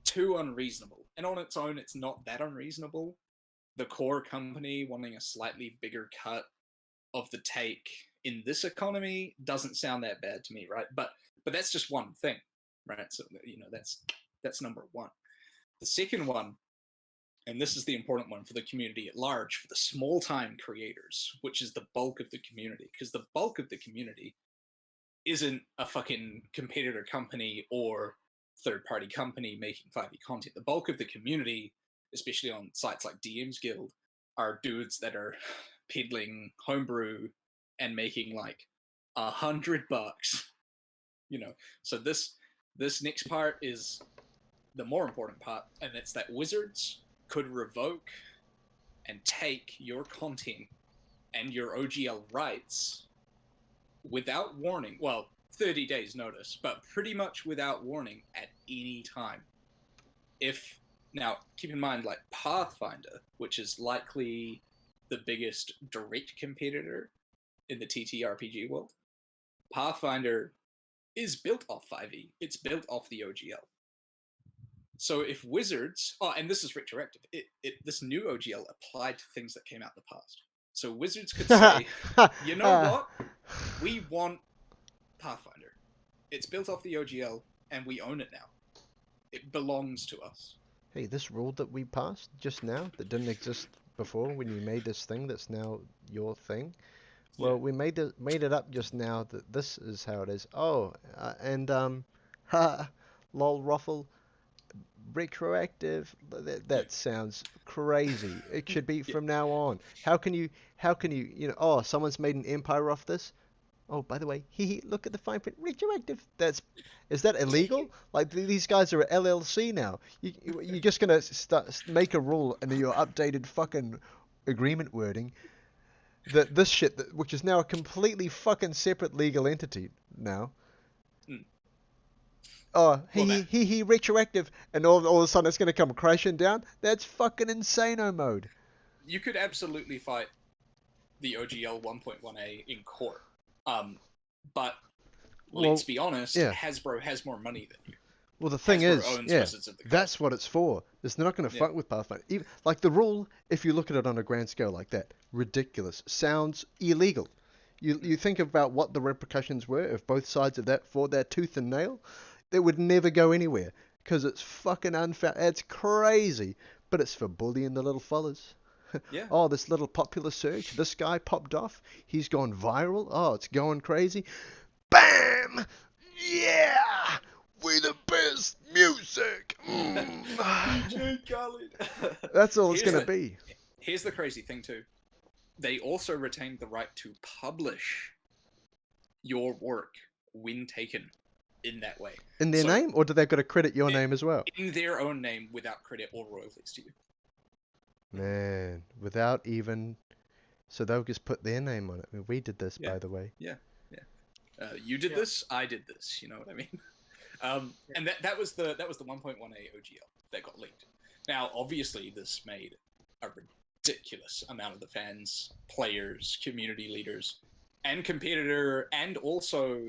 too unreasonable, and on its own, it's not that unreasonable. The core company wanting a slightly bigger cut of the take in this economy doesn't sound that bad to me, right? But that's just one thing, right? So that's number one. The second one, and this is the important one for the community at large, for the small-time creators, which is the bulk of the community, because the bulk of the community isn't a fucking competitor company or third-party company making 5e content. The bulk of the community, especially on sites like DM's Guild, are dudes that are peddling homebrew and making like $100, So this next part is the more important part, and it's that Wizards could revoke and take your content and your OGL rights without warning. Well, 30 days notice, but pretty much without warning at any time. Now, keep in mind, like Pathfinder, which is likely the biggest direct competitor in the TTRPG world, Pathfinder is built off 5e. It's built off the OGL. So if Wizards, and this is retroactive, this new OGL applied to things that came out in the past. So Wizards could say, you know what? We want Pathfinder. It's built off the OGL, and we own it now. It belongs to us. Hey, this rule that we passed just now that didn't exist before when you made this thing that's now your thing. Well, Yeah. we made it up just now that this is how it is. Oh, lol ruffle, retroactive. That sounds crazy. It should be from now on. How can you, oh, someone's made an empire off this? Oh, by the way, look at the fine print, retroactive. Is that illegal? Like these guys are a LLC now. You're just gonna make a rule in your updated fucking agreement wording that this shit, which is now a completely fucking separate legal entity now. Mm. Oh, Well, that retroactive, and all of a sudden it's gonna come crashing down. That's fucking insano mode. you could absolutely fight the OGL 1.1a in court. But let's be honest, yeah. Hasbro has more money than you. Well, the thing Hasbro is, owns yeah, Wizards of the Coast. that's what it's for. It's not going to fuck with Pathfinder. Even, like the rule, if you look at it on a grand scale like that, ridiculous. Sounds illegal. You think about what the repercussions were if both sides of that fought that tooth and nail, it would never go anywhere because it's fucking unfair. It's crazy, but it's for bullying the little fellas. Yeah. Oh, this little popular surge. This guy popped off. He's gone viral. Oh, it's going crazy. Bam! Yeah! We the best music. DJ Khaled. That's all it's gonna be. Here's the crazy thing too. They also retained the right to publish your work when taken in that way. In their name, or do they got to credit your name as well? In their own name, without credit or royalties to you. Man, without even. So they'll just put their name on it. I mean, we did this, by the way. Yeah. You did this. I did this. You know what I mean? And that was the 1.1a OGL that got leaked. Now, obviously, this made a ridiculous amount of the fans, players, community leaders, and competitor, and also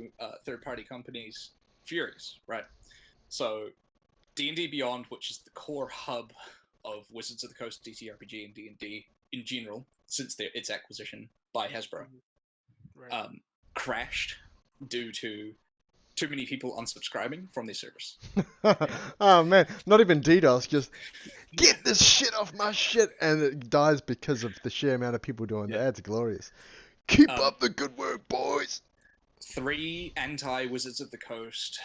third-party companies furious, right? So, D&D Beyond, which is the core hub of Wizards of the Coast, TTRPG, and D&D in general, since its acquisition by Hasbro, crashed due to too many people unsubscribing from their service. Oh man, not even DDoS, just get this shit off my shit, and it dies because of the sheer amount of people doing that. That's glorious. Keep up the good work, boys. 3 anti-Wizards of the Coast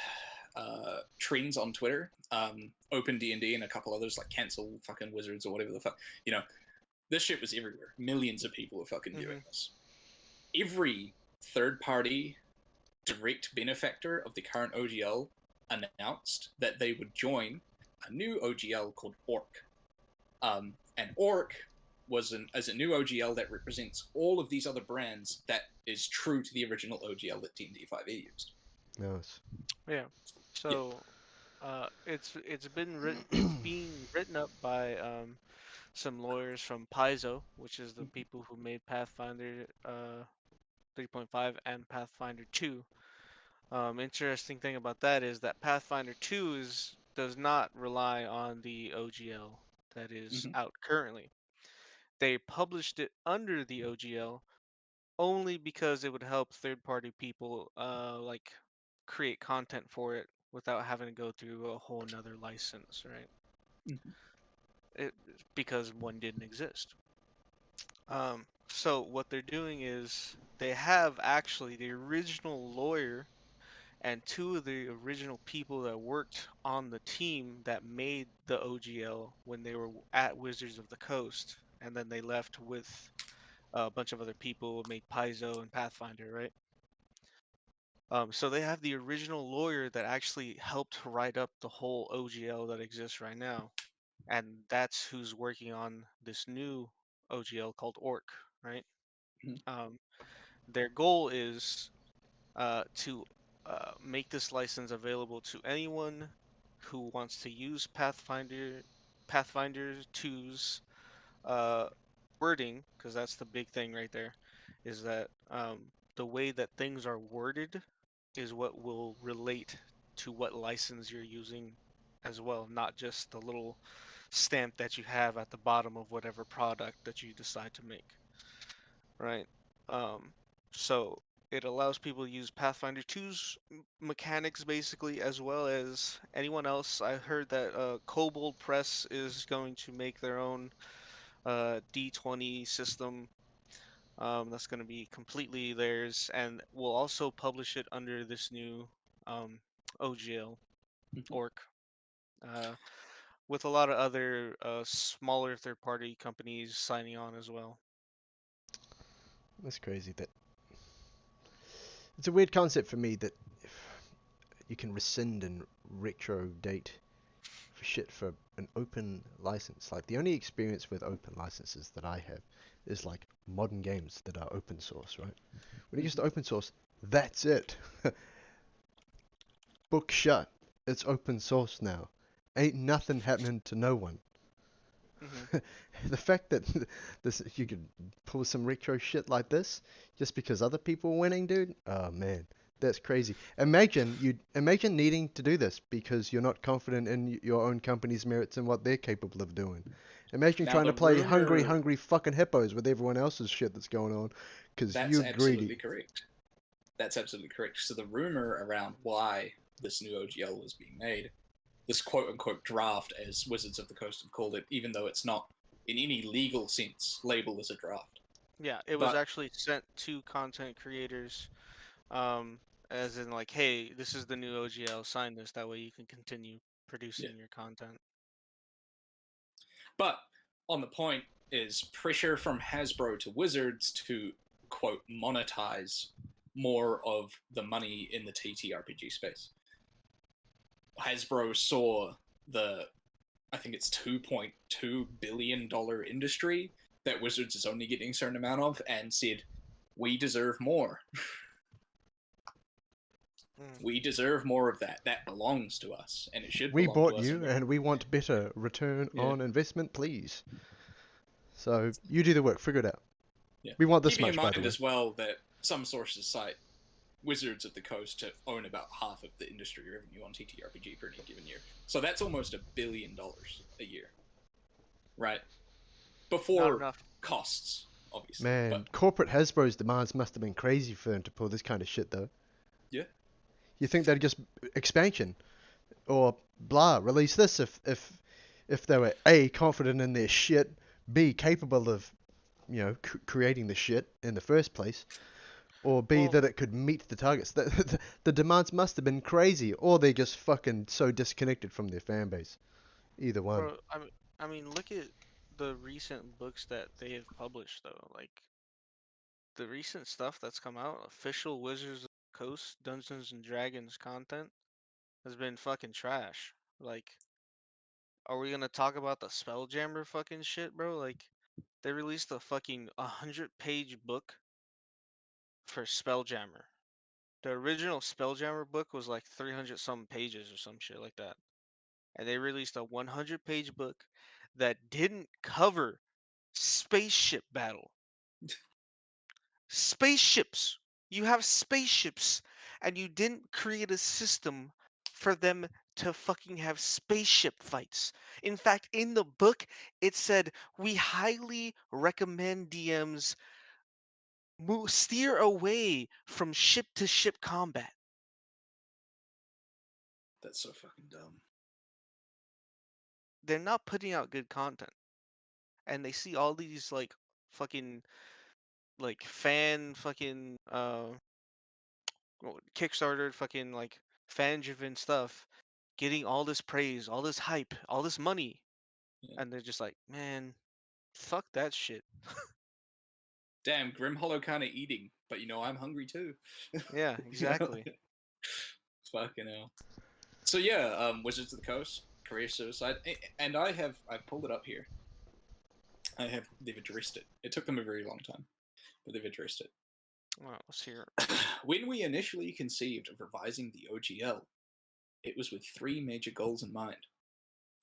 trends on Twitter, Open D&D and a couple others, like cancel fucking Wizards or whatever the fuck. You know, this shit was everywhere. Millions of people were fucking doing this. Every third-party direct benefactor of the current OGL announced that they would join a new OGL called Orc. And Orc was a new OGL that represents all of these other brands that is true to the original OGL that D&D 5e used. Nice. Yeah. So, it's being written up by some lawyers from Paizo, which is the people who made Pathfinder 3.5 and Pathfinder 2. Interesting thing about that is that Pathfinder 2 does not rely on the OGL that is out currently. They published it under the OGL only because it would help third-party people like create content for it without having to go through a whole nother license, right? Because one didn't exist. So what they're doing is they have actually the original lawyer and 2 of the original people that worked on the team that made the OGL when they were at Wizards of the Coast, and then they left with a bunch of other people, made Paizo and Pathfinder, right? So they have the original lawyer that actually helped write up the whole OGL that exists right now, and that's who's working on this new OGL called Orc, right? Their goal is to make this license available to anyone who wants to use Pathfinder 2's wording, because that's the big thing right there, is that the way that things are worded is what will relate to what license you're using as well, not just the little stamp that you have at the bottom of whatever product that you decide to make, right? So it allows people to use Pathfinder 2's mechanics basically, as well as anyone else. I heard that Kobold Press is going to make their own D20 system. That's going to be completely theirs, and we'll also publish it under this new OGL Orc, with a lot of other smaller third-party companies signing on as well. That's crazy. It's a weird concept for me that you can rescind and retro date for shit for an open license. Like the only experience with open licenses that I have is like modern games that are open source, right? When it gets to open source, that's it. Book shut. It's open source now. Ain't nothing happening to no one. Hmm. The fact that this you could pull some retro shit like this just because other people are winning, dude. Oh man, that's crazy. Imagine needing to do this because you're not confident in your own company's merits and what they're capable of doing. Imagine Now trying the to play hungry, rumor hungry fucking hippos with everyone else's shit that's going on because that's you're absolutely greedy. correct. That's absolutely correct. So the rumor around why this new OGL was being made, this quote unquote draft, as Wizards of the Coast have called it, even though it's not in any legal sense labeled as a draft. Yeah, it was But actually sent to content creators, um, as in like, hey, this is the new OGL. Sign this. That way you can continue yeah, producing your content. but on the point is pressure from Hasbro to Wizards to quote monetize more of the money in the TTRPG space. Hasbro saw the, I think it's $2.2 billion industry that Wizards is only getting a certain amount of, and said, we deserve more. Mm. We deserve more of that. That belongs to us, and it should We belong to bought us. you and we want better return Yeah, on investment, please. So you do the work, figure it out. yeah. We want this Keeping in much, by the mind way. as well that some sources cite Wizards of the Coast to own about half of the industry revenue on TTRPG for any given year. So that's almost $1 billion a year, right? Not Before enough. costs, obviously. But Man, corporate Hasbro's demands must have been crazy for them to pull this kind of shit, though. yeah, You think they'd just expansion or blah release this if they were A, confident in their shit, B, capable of creating the shit in the first place, or B, Well, that it could meet the targets. The demands must have been crazy, or they're just fucking so disconnected from their fan base. Either one. bro, I mean, look at the recent books that they have published, though. Like the recent stuff that's come out, official Wizards of the Coast Dungeons and Dragons content has been fucking trash. Like, are we gonna talk about the Spelljammer fucking shit, bro? Like, they released a fucking 100-page book for Spelljammer. The original Spelljammer book was like 300 some pages or some shit like that. And they released a 100-page book that didn't cover spaceship battle. Spaceships. You have spaceships and you didn't create a system for them to fucking have spaceship fights. In fact, in the book, it said we highly recommend DMs steer away from ship to ship combat. that's so fucking dumb. They're not putting out good content. And they see all these like fucking like fan fucking Kickstarter fucking like fan driven stuff getting all this praise, all this hype, all this money, Yeah. and they're just like, man, fuck that shit. Damn, Grim Hollow kind of eating, but I'm hungry too. Yeah, You know? exactly. Fucking hell. So yeah, Wizards of the Coast, career suicide, and I've pulled it up here. They've addressed it. It took them a very long time, but they've addressed it. Well, let's hear it. When we initially conceived of revising the OGL, it was with three major goals in mind.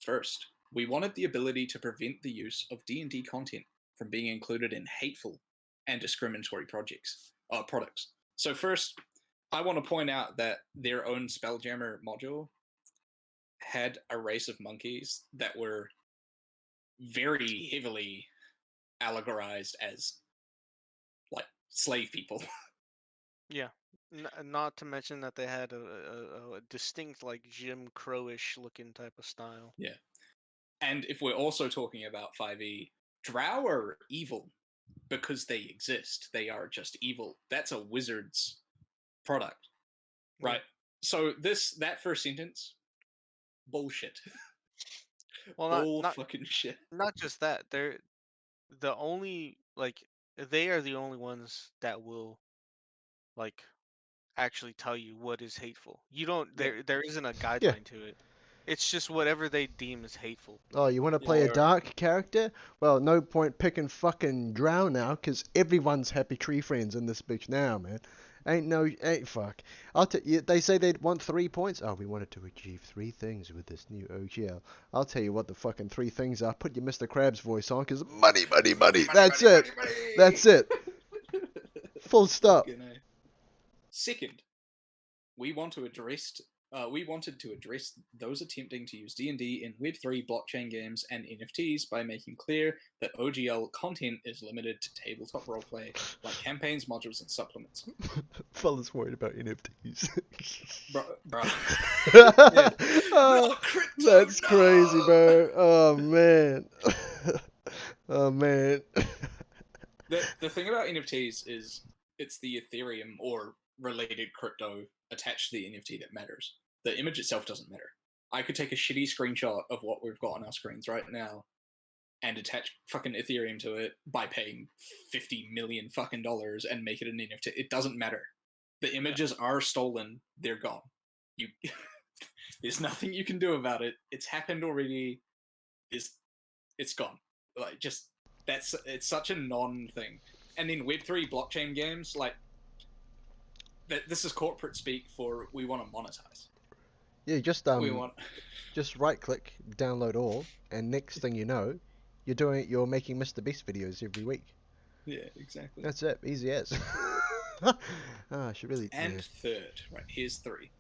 First, we wanted the ability to prevent the use of D&D content from being included in hateful and discriminatory products. So first, I want to point out that their own Spelljammer module had a race of monkeys that were very heavily allegorized as like slave people. Yeah. Not to mention that they had a distinct like Jim Crowish looking type of style. Yeah. And if we're also talking about 5e, Drow are evil because they exist. They are just evil. That's a wizard's product, Yeah. right? So that first sentence, bullshit. Well, not Bull not fucking shit. not just that. They're the only like they are the only ones that will like actually tell you what is hateful. You don't. Yeah. There isn't a Yeah. guideline to it. It's just whatever they deem as hateful. Oh, you want to Yeah. play a Or- dark character? Well, no point picking fucking Drow now, 'cause everyone's happy tree friends in this bitch now, man. Ain't fuck. I'll tell you, they say they'd want 3 points. Oh, we wanted to achieve 3 things with this new OGL. I'll tell you what the fucking 3 things are. Put your Mr. Krabs voice on, 'cause money, money, money. That's money, it. money, money. That's it. Full stop. Fucking A. Second, we wanted to address those attempting to use D&D in Web3 blockchain games and NFTs by making clear that OGL content is limited to tabletop roleplay, like campaigns, modules, and supplements. Fella's worried about NFTs. Bro. Oh, Crypto, that's no! crazy, bro. Oh man. Oh man. The thing about NFTs is it's the Ethereum or related crypto attached to the NFT that matters. The image itself doesn't matter. I could take a shitty screenshot of what we've got on our screens right now and attach fucking Ethereum to it by paying $50 million fucking dollars and make it an NFT. It doesn't matter. The images are stolen. They're gone. You, there's nothing you can do about it. It's happened already. It's gone. Like just it's such a non-thing. And in Web3 blockchain games, like this is corporate speak for we want to monetize. Yeah, We want just right click, download all, and next thing you know, you're making Mr. Beast videos every week. yeah, exactly. That's it, easy as. I should really. And Yeah. third, right, here's 3.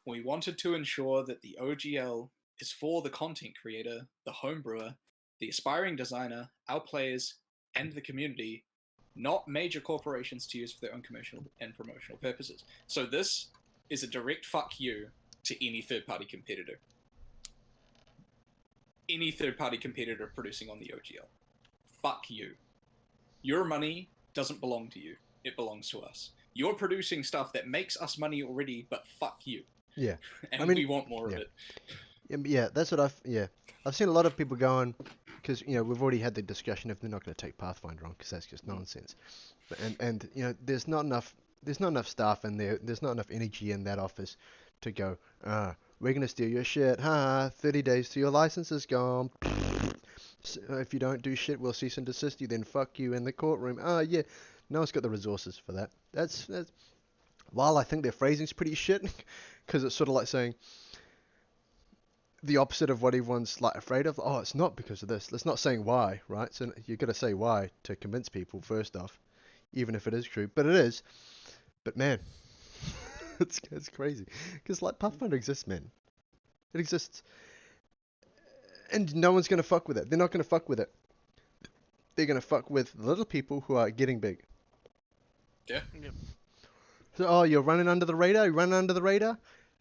We wanted to ensure that the OGL is for the content creator, the home brewer, the aspiring designer, our players, and the community, not major corporations to use for their own commercial and promotional purposes. So this is a direct fuck you to any third-party competitor. Any third-party competitor producing on the OGL. Fuck you. Your money doesn't belong to you. It belongs to us. You're producing stuff that makes us money already, but fuck you. Yeah. And I mean, we want more yeah. of it. Yeah, that's what I've seen a lot of people going, because we've already had the discussion if they're not going to take Pathfinder on, because that's just nonsense. And there's not enough staff in there. There's not enough energy in that office to go. We're going to steal your shit. 30 days till your license is gone. So if you don't do shit, we'll cease and desist you. Then fuck you in the courtroom. Yeah. No one's got the resources for that. That's while I think their phrasing's pretty shit, because it's sort of like saying the opposite of what everyone's like afraid of. Oh, it's not because of this. It's not saying why, right? So you've got to say why to convince people first off, even if it is true. But it is. But man, it's crazy because like Pathfinder exists, man. It exists, and no one's gonna fuck with it. They're not gonna fuck with it. They're gonna fuck with the little people who are getting big. Yeah. Yep. So, you're running under the radar. You're running under the radar.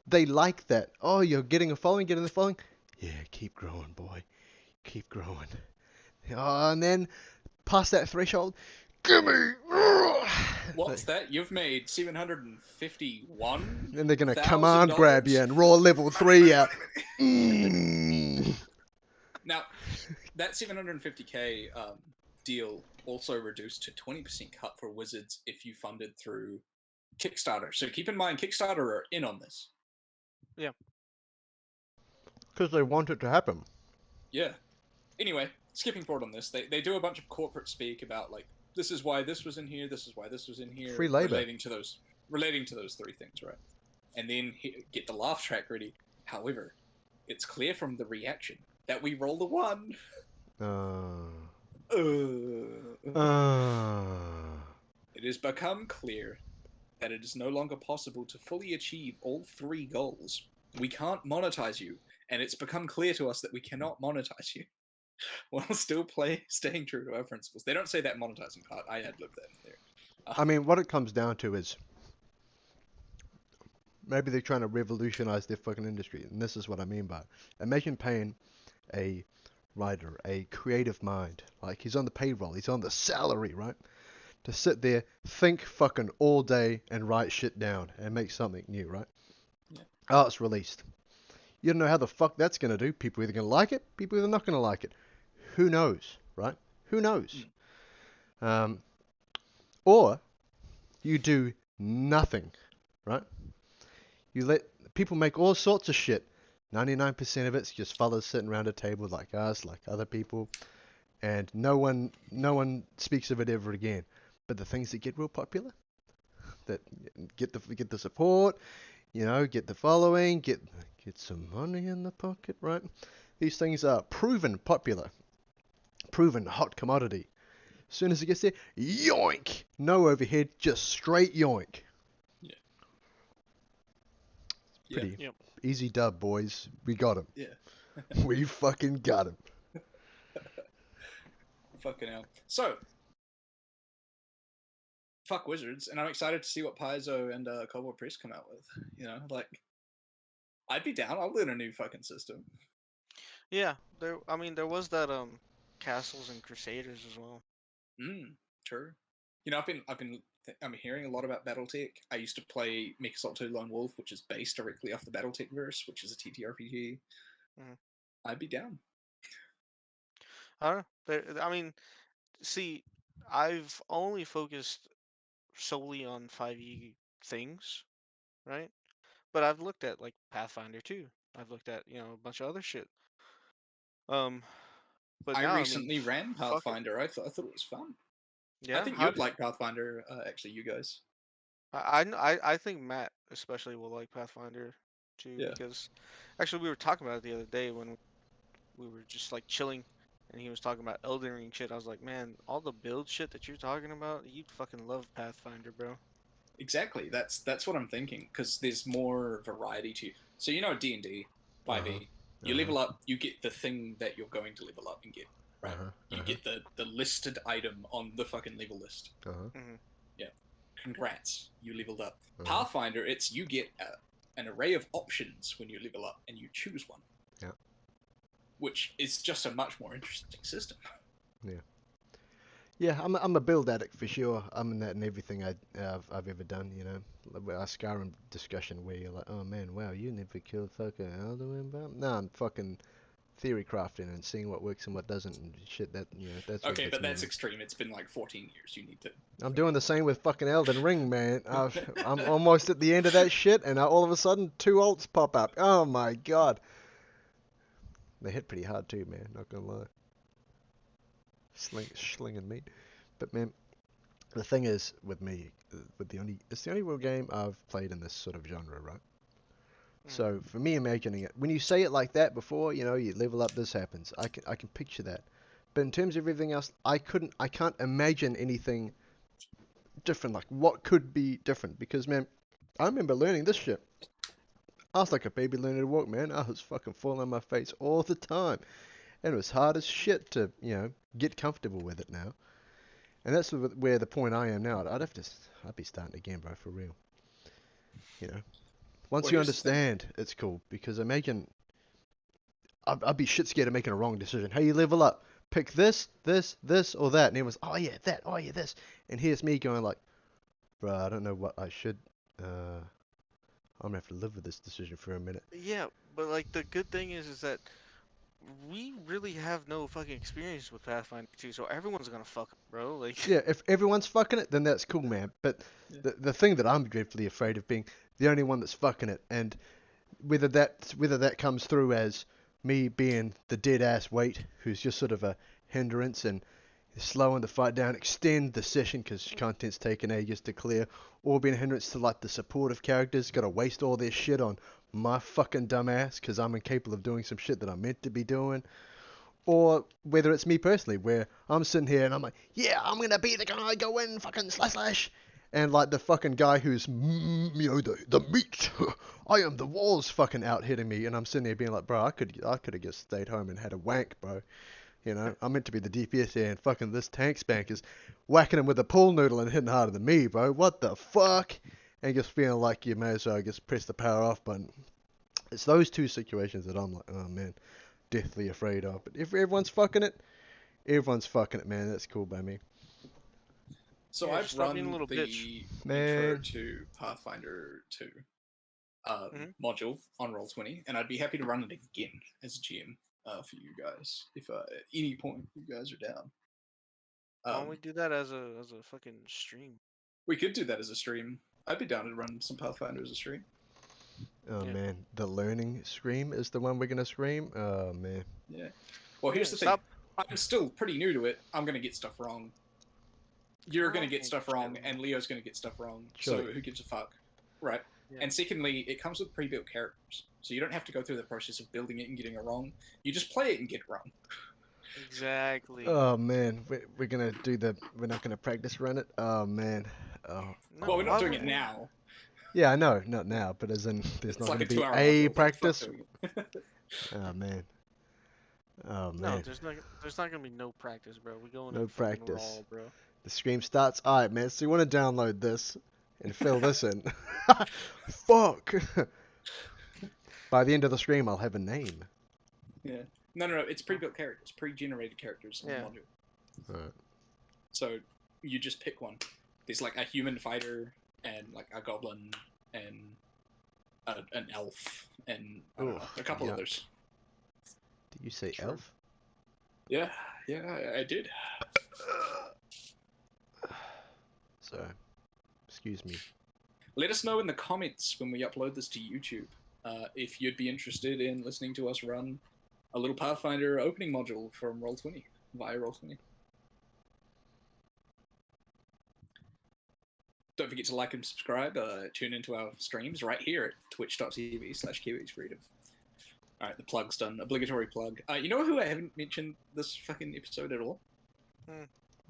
They like that. Oh, you're getting a following, getting the following. Yeah, keep growing, boy. Keep growing. Oh, and then past that threshold, gimme. What's that? You've made 751. And they're gonna command grab you and roll level 3 out. Now, that 750k deal also reduced to 20% cut for Wizards if you funded through Kickstarter. So keep in mind, Kickstarter are in on this. Yeah. Because they want it to happen. Yeah. Anyway, skipping forward on this, they do a bunch of corporate speak about like this is why this was in here, this is why this was in here, Free labor. relating to those 3 things, right? And then get the laugh track ready. However, it's clear from the reaction that we rolled a 1. It has become clear that it is no longer possible to fully achieve all 3 goals. We can't monetize you, and it's become clear to us that we cannot monetize you while still staying true to our principles. They don't say that monetizing part. I ad-libbed that in there. I mean, what it comes down to is maybe they're trying to revolutionize their fucking industry, and this is what I mean by it. Imagine paying a writer, a creative mind, like he's on the payroll, he's on the salary, right? To sit there, think fucking all day and write shit down and make something new, right? Yeah. Oh, it's released. You don't know how the fuck that's going to do. People are either going to like it, people are either not going to like it. Who knows, right? Who knows? Or you do nothing right? You let people make all sorts of shit. 99% of it's just fellas sitting around a table like us, like other people, and no one speaks of it ever again. But the things that get real popular, that get the support, get the following, get some money in the pocket, right? These things are proven popular, proven hot commodity. As soon as it gets there, yoink! No overhead, just straight yoink. Yeah. Pretty Yep. easy dub, boys. We got him. Yeah. We fucking got him. Fucking hell. So, fuck Wizards, and I'm excited to see what Paizo and Cold War Priest come out with. Like, I'd be down. I'll learn a new fucking system. Yeah, there. I mean, there was that Castles and Crusaders as well. True. I'm hearing a lot about BattleTech. I used to play Mech 2 Lone Wolf, which is based directly off the BattleTech verse, which is a TTRPG. I'd be down. I don't know. I mean, see, I've only focused solely on 5e things, right? But I've looked at like Pathfinder too. I've looked at a bunch of other shit. But I now recently ran fuck it. Pathfinder. I thought it was fun. Yeah, I think you'd like Pathfinder, actually, you guys. I think Matt especially will like Pathfinder too Yeah. because actually we were talking about it the other day when we were just like chilling and he was talking about Elden Ring shit. I was like, man, all the build shit that you're talking about, you'd fucking love Pathfinder, bro. Exactly. That's what I'm thinking, because there's more variety to. So D&D, 5e, you level up, you get the thing that you're going to level up and get, right? You get the listed item on the fucking level list. Yeah. Congrats, you leveled up. Pathfinder, it's you get an array of options when you level up, and you choose one. Yeah. Which is just a much more interesting system. Yeah. Yeah, I'm a build addict for sure. I'm in that in everything I've ever done. Our Skyrim discussion where you're like, oh man, wow, you never killed fucking Alduin, bro. No, I'm fucking theory crafting and seeing what works and what doesn't and shit. That's what Okay, gets but me, that's man. extreme. It's been like 14 years. You need to. I'm doing the same with fucking Elden Ring, man. I'm almost at the end of that shit, and all of a sudden 2 alts pop up. Oh my god. They hit pretty hard too, man. Not gonna lie. Slinging meat. But man, the thing is with me, it's the only real game I've played in this sort of genre, right? So for me, imagining it, when you say it like that before, you level up, this happens. I can picture that. But in terms of everything else, I can't imagine anything different. Like what could be different? Because man, I remember learning this shit. I was like a baby learning to walk, man. I was fucking falling on my face all the time, and it was hard as shit to get comfortable with it now. And that's where the point I am now. I'd be starting again, bro, for real. Once Well, you here's the thing. understand, it's cool. Because imagine, I'd be shit scared of making a wrong decision. Hey, you level up. Pick this, or that. And it was, oh yeah, that, oh yeah, this. And here's me going like, bro, I don't know what I should. I'm gonna have to live with this decision for a minute. Yeah, but like the good thing is that we really have no fucking experience with Pathfinder 2, so everyone's gonna fuck up, bro. Like, Yeah, if everyone's fucking it, then that's cool, man. But Yeah. the thing that I'm dreadfully afraid of being the only one that's fucking it, and whether that comes through as me being the dead ass weight who's just sort of a hindrance and slowing the fight down, extend the session because content's taken ages to clear, or being a hindrance to like the supportive characters, gotta waste all their shit on my fucking dumb ass because I'm incapable of doing some shit that I'm meant to be doing. Or whether it's me personally, where I'm sitting here and I'm like, yeah, I'm gonna be the guy, go in, fucking slash. And like the fucking guy who's, the meat, I am the walls fucking out hitting me. And I'm sitting there being like, bro, I could have just stayed home and had a wank, bro. I'm meant to be the DPS here and fucking this tank spank is whacking him with a pool noodle and hitting harder than me, bro. What the fuck? And just feeling like you may as well just press the power off button. It's those two situations that I'm like, oh man, deathly afraid of. But if everyone's fucking it, man. That's cool by me. So yeah, I've stop being a run little bitch. the intro Man. to Pathfinder 2 Mhm. module on Roll20, and I'd be happy to run it again as a GM for you guys if at any point you guys are down. Why don't we do that as a fucking stream? We could do that as a stream. I'd be down to run some Pathfinder as a stream. Oh Yeah. man, the learning scream is the one we're gonna scream. Oh man. Yeah. Well, here's the Stop. thing. I'm still pretty new to it. I'm gonna get stuff wrong. You're gonna get Oh, stuff shit, wrong, man. and Leo's gonna get stuff wrong. Surely. So who gives a fuck, right? Yeah. And secondly, it comes with pre-built characters, so you don't have to go through the process of building it and getting it wrong. You just play it and get it wrong. Exactly. Oh man, we're gonna do the. We're not gonna practice run it. Oh man. Oh. No, Well, we're why not doing would it we? now. Yeah, I know, not now, but as in, there's It's not like gonna a be 2-hour a module. Like, fuck practice. doing it. Oh man. Oh No, man. there's not gonna be no practice, bro. We going No in fucking practice. raw, bro. The stream starts. Alright, man. So you want to download this and fill this in? Fuck. By the end of the stream, I'll have a name. Yeah. No. It's pre-built characters, pre-generated characters in Yeah. the module. Alright. So you just pick one. There's like a human fighter and like a goblin and an elf and I don't know, a couple yuck. others. Did you say Sure. elf? Yeah, I did. So, excuse me. Let us know in the comments when we upload this to YouTube if you'd be interested in listening to us run a little Pathfinder opening module from Roll20 via Roll20. Don't forget to like and subscribe. Tune into our streams right here at twitch.tv/KiwixFreedom. Alright, the plug's done. Obligatory plug. You know who I haven't mentioned this fucking episode at all?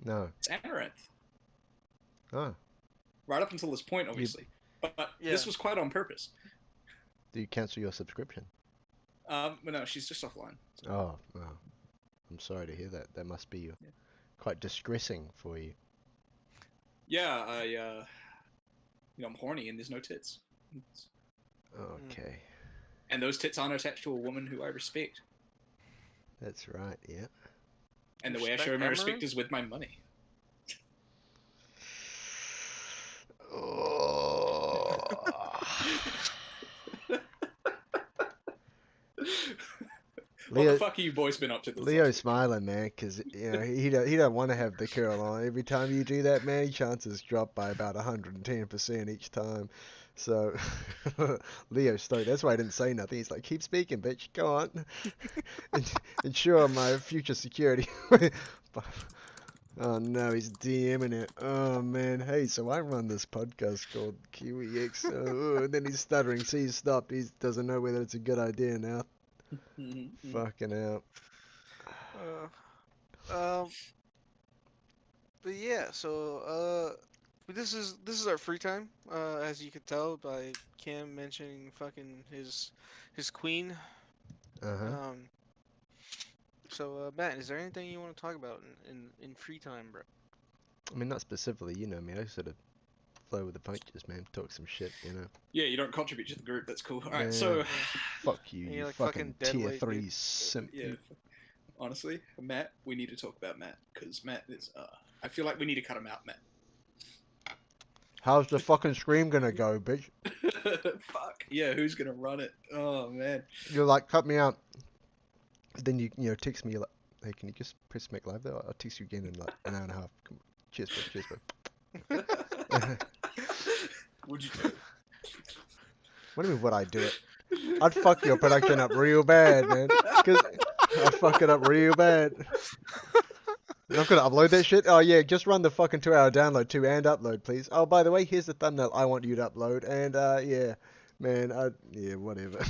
No. It's Amaranth. Oh. Right up until this point, obviously. But Yeah. this was quite on purpose. Do you cancel your subscription? But no, she's just offline. So. Oh, wow. I'm sorry to hear that. That must be Yeah. quite distressing for you. Yeah, I'm horny and there's no tits. Okay. And those tits aren't attached to a woman who I respect. That's right, yeah. And the way I Respect show my respect Amaranth? is with my money. Oh. What Leo- the fuck have you boys been up to this Leo's last week? smiling, man, because he don't want to have the curl on. Every time you do that, man, chances drop by about 110% each time. So Leo's stoked. That's why I didn't say nothing. He's like, keep speaking, bitch. Go on. Ensure my future security. Oh no, he's DMing it. Oh man, hey, so I run this podcast called KiwiX. And then he's stuttering. See, he's stopped. He doesn't know whether it's a good idea now. Fucking out. But yeah, so this is our free time, as you could tell by Cam mentioning fucking his queen. Uh-huh. So Matt, is there anything you want to talk about in free time, bro? I mean, not specifically, you know me. I sort of flow with the punches, man. Talk some shit, you know. Yeah, you don't contribute to the group. That's cool. Alright, Yeah. so... Fuck you, And you you're like fucking fucking tier deadweight, 3 dude. simp. Yeah, honestly, Matt, we need to talk about Matt. Because Matt is... I feel like we need to cut him out, Matt. How's the fucking stream gonna go, bitch? Fuck. Yeah, who's gonna run it? Oh, man. You're like, cut me out. Then you text me like, hey, can you just press make live though? I'll text you again in like an hour and a half. Cheers, bro. Cheers, bro. Would you do it? What do you mean, would I do it? I'd fuck your production up real bad, man. Cause I'd fuck it up real bad. I'm not gonna upload that shit. Oh yeah, just run the fucking 2-hour download too and upload, please. Oh, by the way, here's the thumbnail I want you to upload. And yeah, man, yeah, whatever.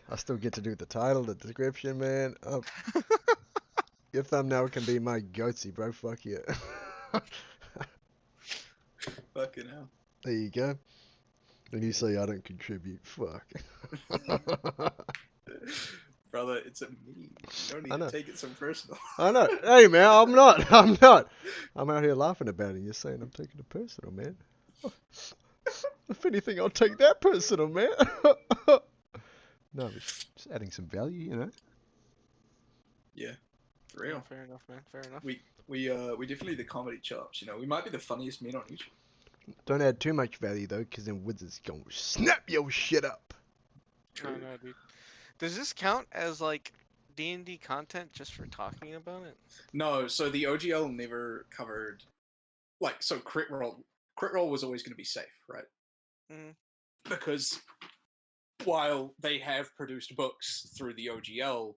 I still get to do the title, the description, man. Your thumbnail can be my goatsy, bro. Fuck yeah. Fucking hell. There you go. And you say I don't contribute. Fuck. Brother, it's a meme. You don't I need know. to take it so personal. I know. Hey, man, I'm not. I'm not. I'm out here laughing about it. You're saying I'm taking it personal, man. If anything, I'll take that personal, man. No, just adding some value, you know. Yeah, for real. Fair enough, man. Fair enough. We definitely the comedy chops. You know, we might be the funniest men on YouTube. Don't add too much value though, because then Wizards gonna snap your shit up. I know, dude. Does this count as like D&D content just for talking about it? No, so the OGL never covered, like, so crit roll. crit roll was always going to be safe, right? Mhm. Because while they have produced books through the OGL,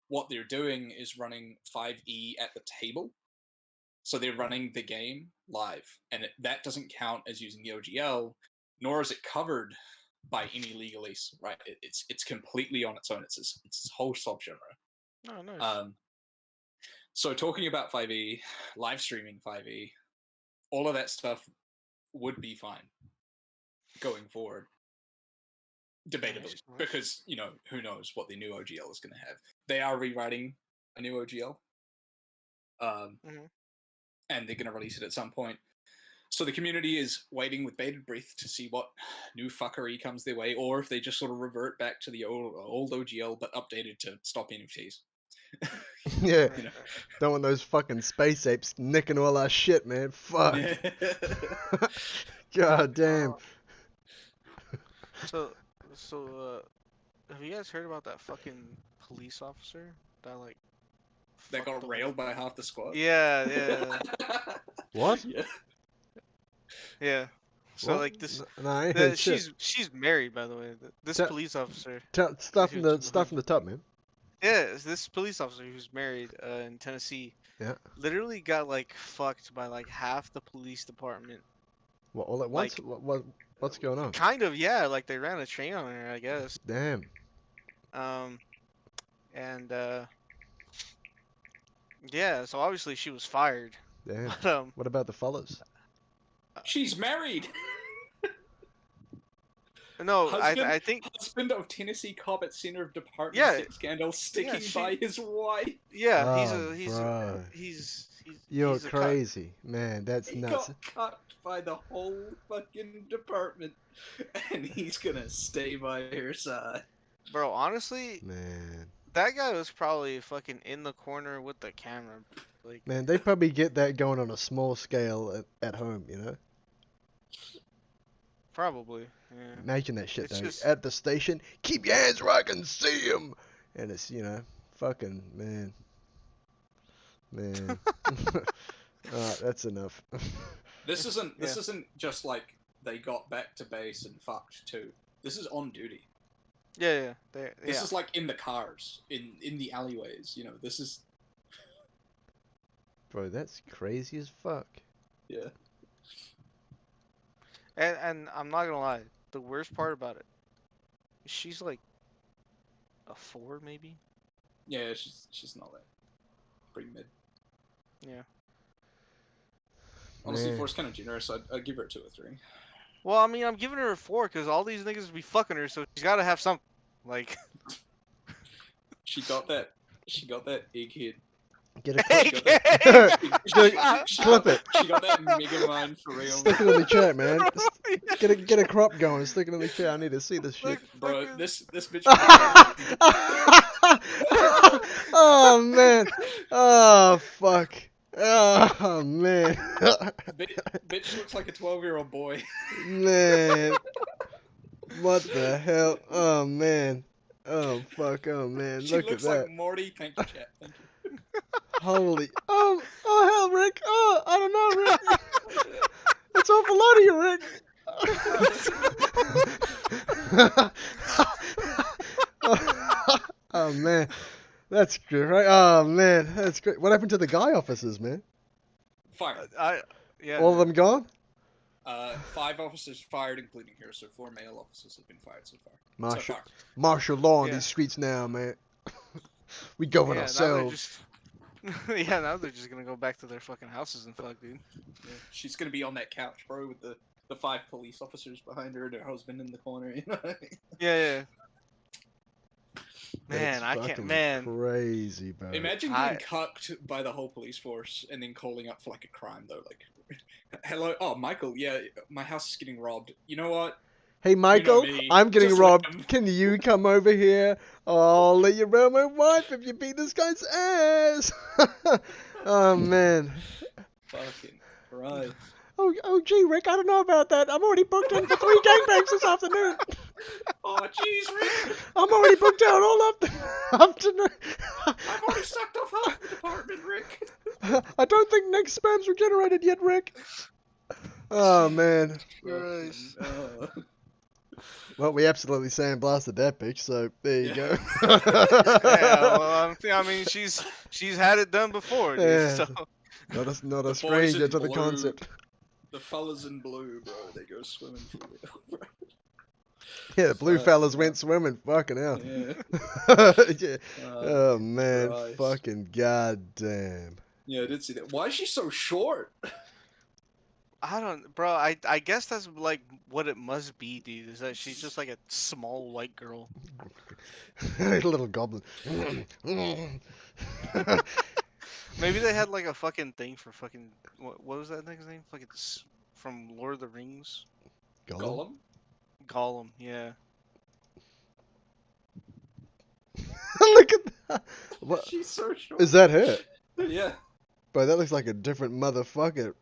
what they're doing is running 5e at the table. So they're running the game live, and that doesn't count as using the OGL, nor is it covered by any legalese, right? It's completely on its own. It's its whole subgenre. Oh, nice. So talking about 5e, live streaming 5e, all of that stuff would be fine going forward. Debatably, Nice. because who knows what the new OGL is going to have. They are rewriting a new OGL, Mhm. and they're going to release it at some point. So the community is waiting with bated breath to see what new fuckery comes their way, or if they just sort of revert back to the old OGL but updated to stop NFTs. Yeah, Right, right. don't want those fucking space apes nicking all our shit, man. Fuck. God damn. So, have you guys heard about that fucking police officer that like That fucked got the railed by half the squad. Yeah. What? Yeah. So What? like this, No, I ain't heard shit. she's married, by the way. This Ta- police officer. Stuff from who's- the top, man. Yeah, it's this police officer who's married in Tennessee. Yeah. Literally got like fucked by like half the police department. What, all at once? Like, What's going on? kind of, yeah. Like they ran a train on her, I guess. Damn. And yeah. So obviously she was fired. Damn. But What about the Fullas? She's married. no, Husband, I think husband of Tennessee cop at center of department Yeah. sex scandal, sticking she- by his wife. yeah. Oh, bro. He's You're he's a cut. crazy, man. That's He nuts. got cut by the whole fucking department, and he's gonna stay by her side. Bro, honestly, Man, that guy was probably fucking in the corner with the camera. Like, man, they probably get that going on a small scale at home, you know? probably. Yeah. Imagine that shit, It's though. just- At the station, keep your hands where I can see them. And it's, fucking, man. Man. Alright, that's enough. This isn't Yeah. just like they got back to base and fucked too. This is on duty. Yeah. This is like in the cars, in the alleyways. This is Bro, that's crazy as fuck. yeah. And I'm not gonna lie, the worst part about it, she's like a 4 maybe. Yeah, she's not that pretty mid. Yeah. Honestly, Man. 4's kind of generous. I'd give her a 2 or 3. Well, I mean, I'm giving her a 4 because all these niggas be fucking her, so she's gotta have something. Like, She got that egghead. Get a Hey, clip. hey! Clip it. She got that mega mind for real. Stick it in the chat, man. Get a crop going. Stick it in the chat. I need to see this shit. Look, Bro, fucking- this bitch. Oh man. Oh fuck. Oh man. bitch looks like a 12-year-old boy. Man. What the hell? Oh man. Oh fuck. Oh man. She Look at looks that. like Morty. Thank you, chat. Thank you. Holy. Oh hell, Rick. Oh, I don't know, Rick. It's awful lot of you, Rick. Oh man. That's good, right? Oh man, that's great. What happened to the guy officers, man? Fired. Yeah. All of them gone? 5 officers fired, including her. So 4 male officers have been fired so far. Martial, So far. martial law on Yeah. these streets now, man. We govern Yeah, ourselves. yeah, now they're just gonna go back to their fucking houses and fuck, dude. Yeah. She's gonna be on that couch, bro, with the 5 police officers behind her and her husband in the corner. You know what I mean? Yeah. Man, That's I can't. fucking Man, Crazy, bro. Imagine I- getting cucked by the whole police force and then calling up for like a crime though, like, hello, oh Michael, yeah, my house is getting robbed. You know what? Hey, Michael, me, I'm getting just robbed. let him- Can you come over here? I'll let you rob my wife if you beat this guy's ass. Oh, man. Fucking right. Oh, gee, Rick, I don't know about that. I'm already booked in for 3 gangbangs this afternoon. Oh jeez, Rick, I'm already booked out all afternoon. I've already sucked off half the department, Rick. I don't think next spam's regenerated yet, Rick. Oh man. Christ. Well, we absolutely sandblasted that bitch, so there you Yeah. go. Yeah, well, I mean, she's had it done before, dude. Yeah. So Not a The boys stranger in to the blue. concept. The fellas in blue, bro, they go swimming for real. Yeah, the blue Fuck, fellas yeah. went swimming. Fucking hell. Yeah. Yeah. Oh, Oh man, Christ. fucking goddamn. Yeah, I did see that. Why is she so short? I don't, bro. I guess that's like what it must be, dude. Is that she's just like a small white girl. Little goblin. Maybe they had like a fucking thing for fucking what was that thing's name? Fucking from Lord of the Rings. Gollum? Gollum? Gollum, yeah. Look at that. What? She's so short. Is that her? Yeah. Bro, that looks like a different motherfucker.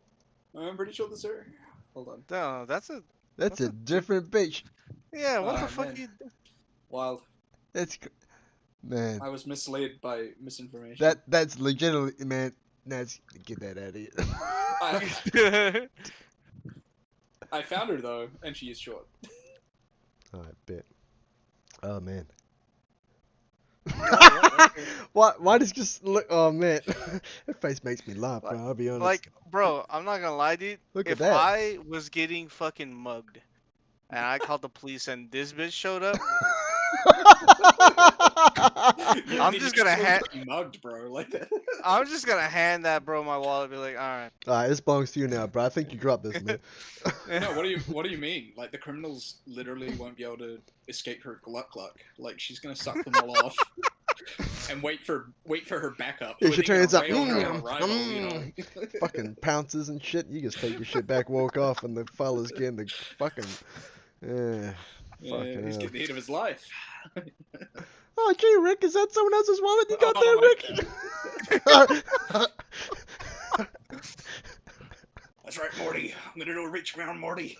I'm pretty sure that's her. Hold on. No, that's a That's That's a a different bitch. yeah. What Ah, the fuck man. you? Wild. Man. I was misled by misinformation. That's legitimately, man. Get that out of here. I found her though, and she is short. Alright, bet. Oh man. Yeah, Why does just look? Oh man, that face makes me laugh, bro. I'll be honest. Like, bro, I'm not gonna lie, dude. Look at If that. I was getting fucking mugged, and I called the police, and this bitch showed up, I'm just gonna mugged, bro. Like that. I'm just gonna hand that bro my wallet, and be like, all right. Alright, this belongs to you now, bro. I think you dropped this, man. No, what do you mean? Like the criminals literally won't be able to escape her gluck. Like she's gonna suck them all off and wait for her backup. Yeah, she turns up, know? fucking pounces and shit. You just take your shit back, walk off, and the fella's getting the fucking. Yeah. Yeah, Fucking he's hell. getting the hit of his life. Oh, gee, Rick, is that someone else's wallet you got Oh, there, Rick? That's right, Morty. I'm gonna do a reach around, Morty.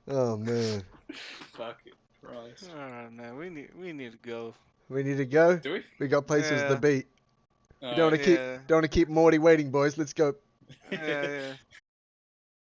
Oh man. Fuck it, Christ. Alright, man, we need to go. We need to go. Do we? We got places to Yeah. be. We don't want to Yeah. keep Morty waiting, boys. Let's go. Yeah, yeah.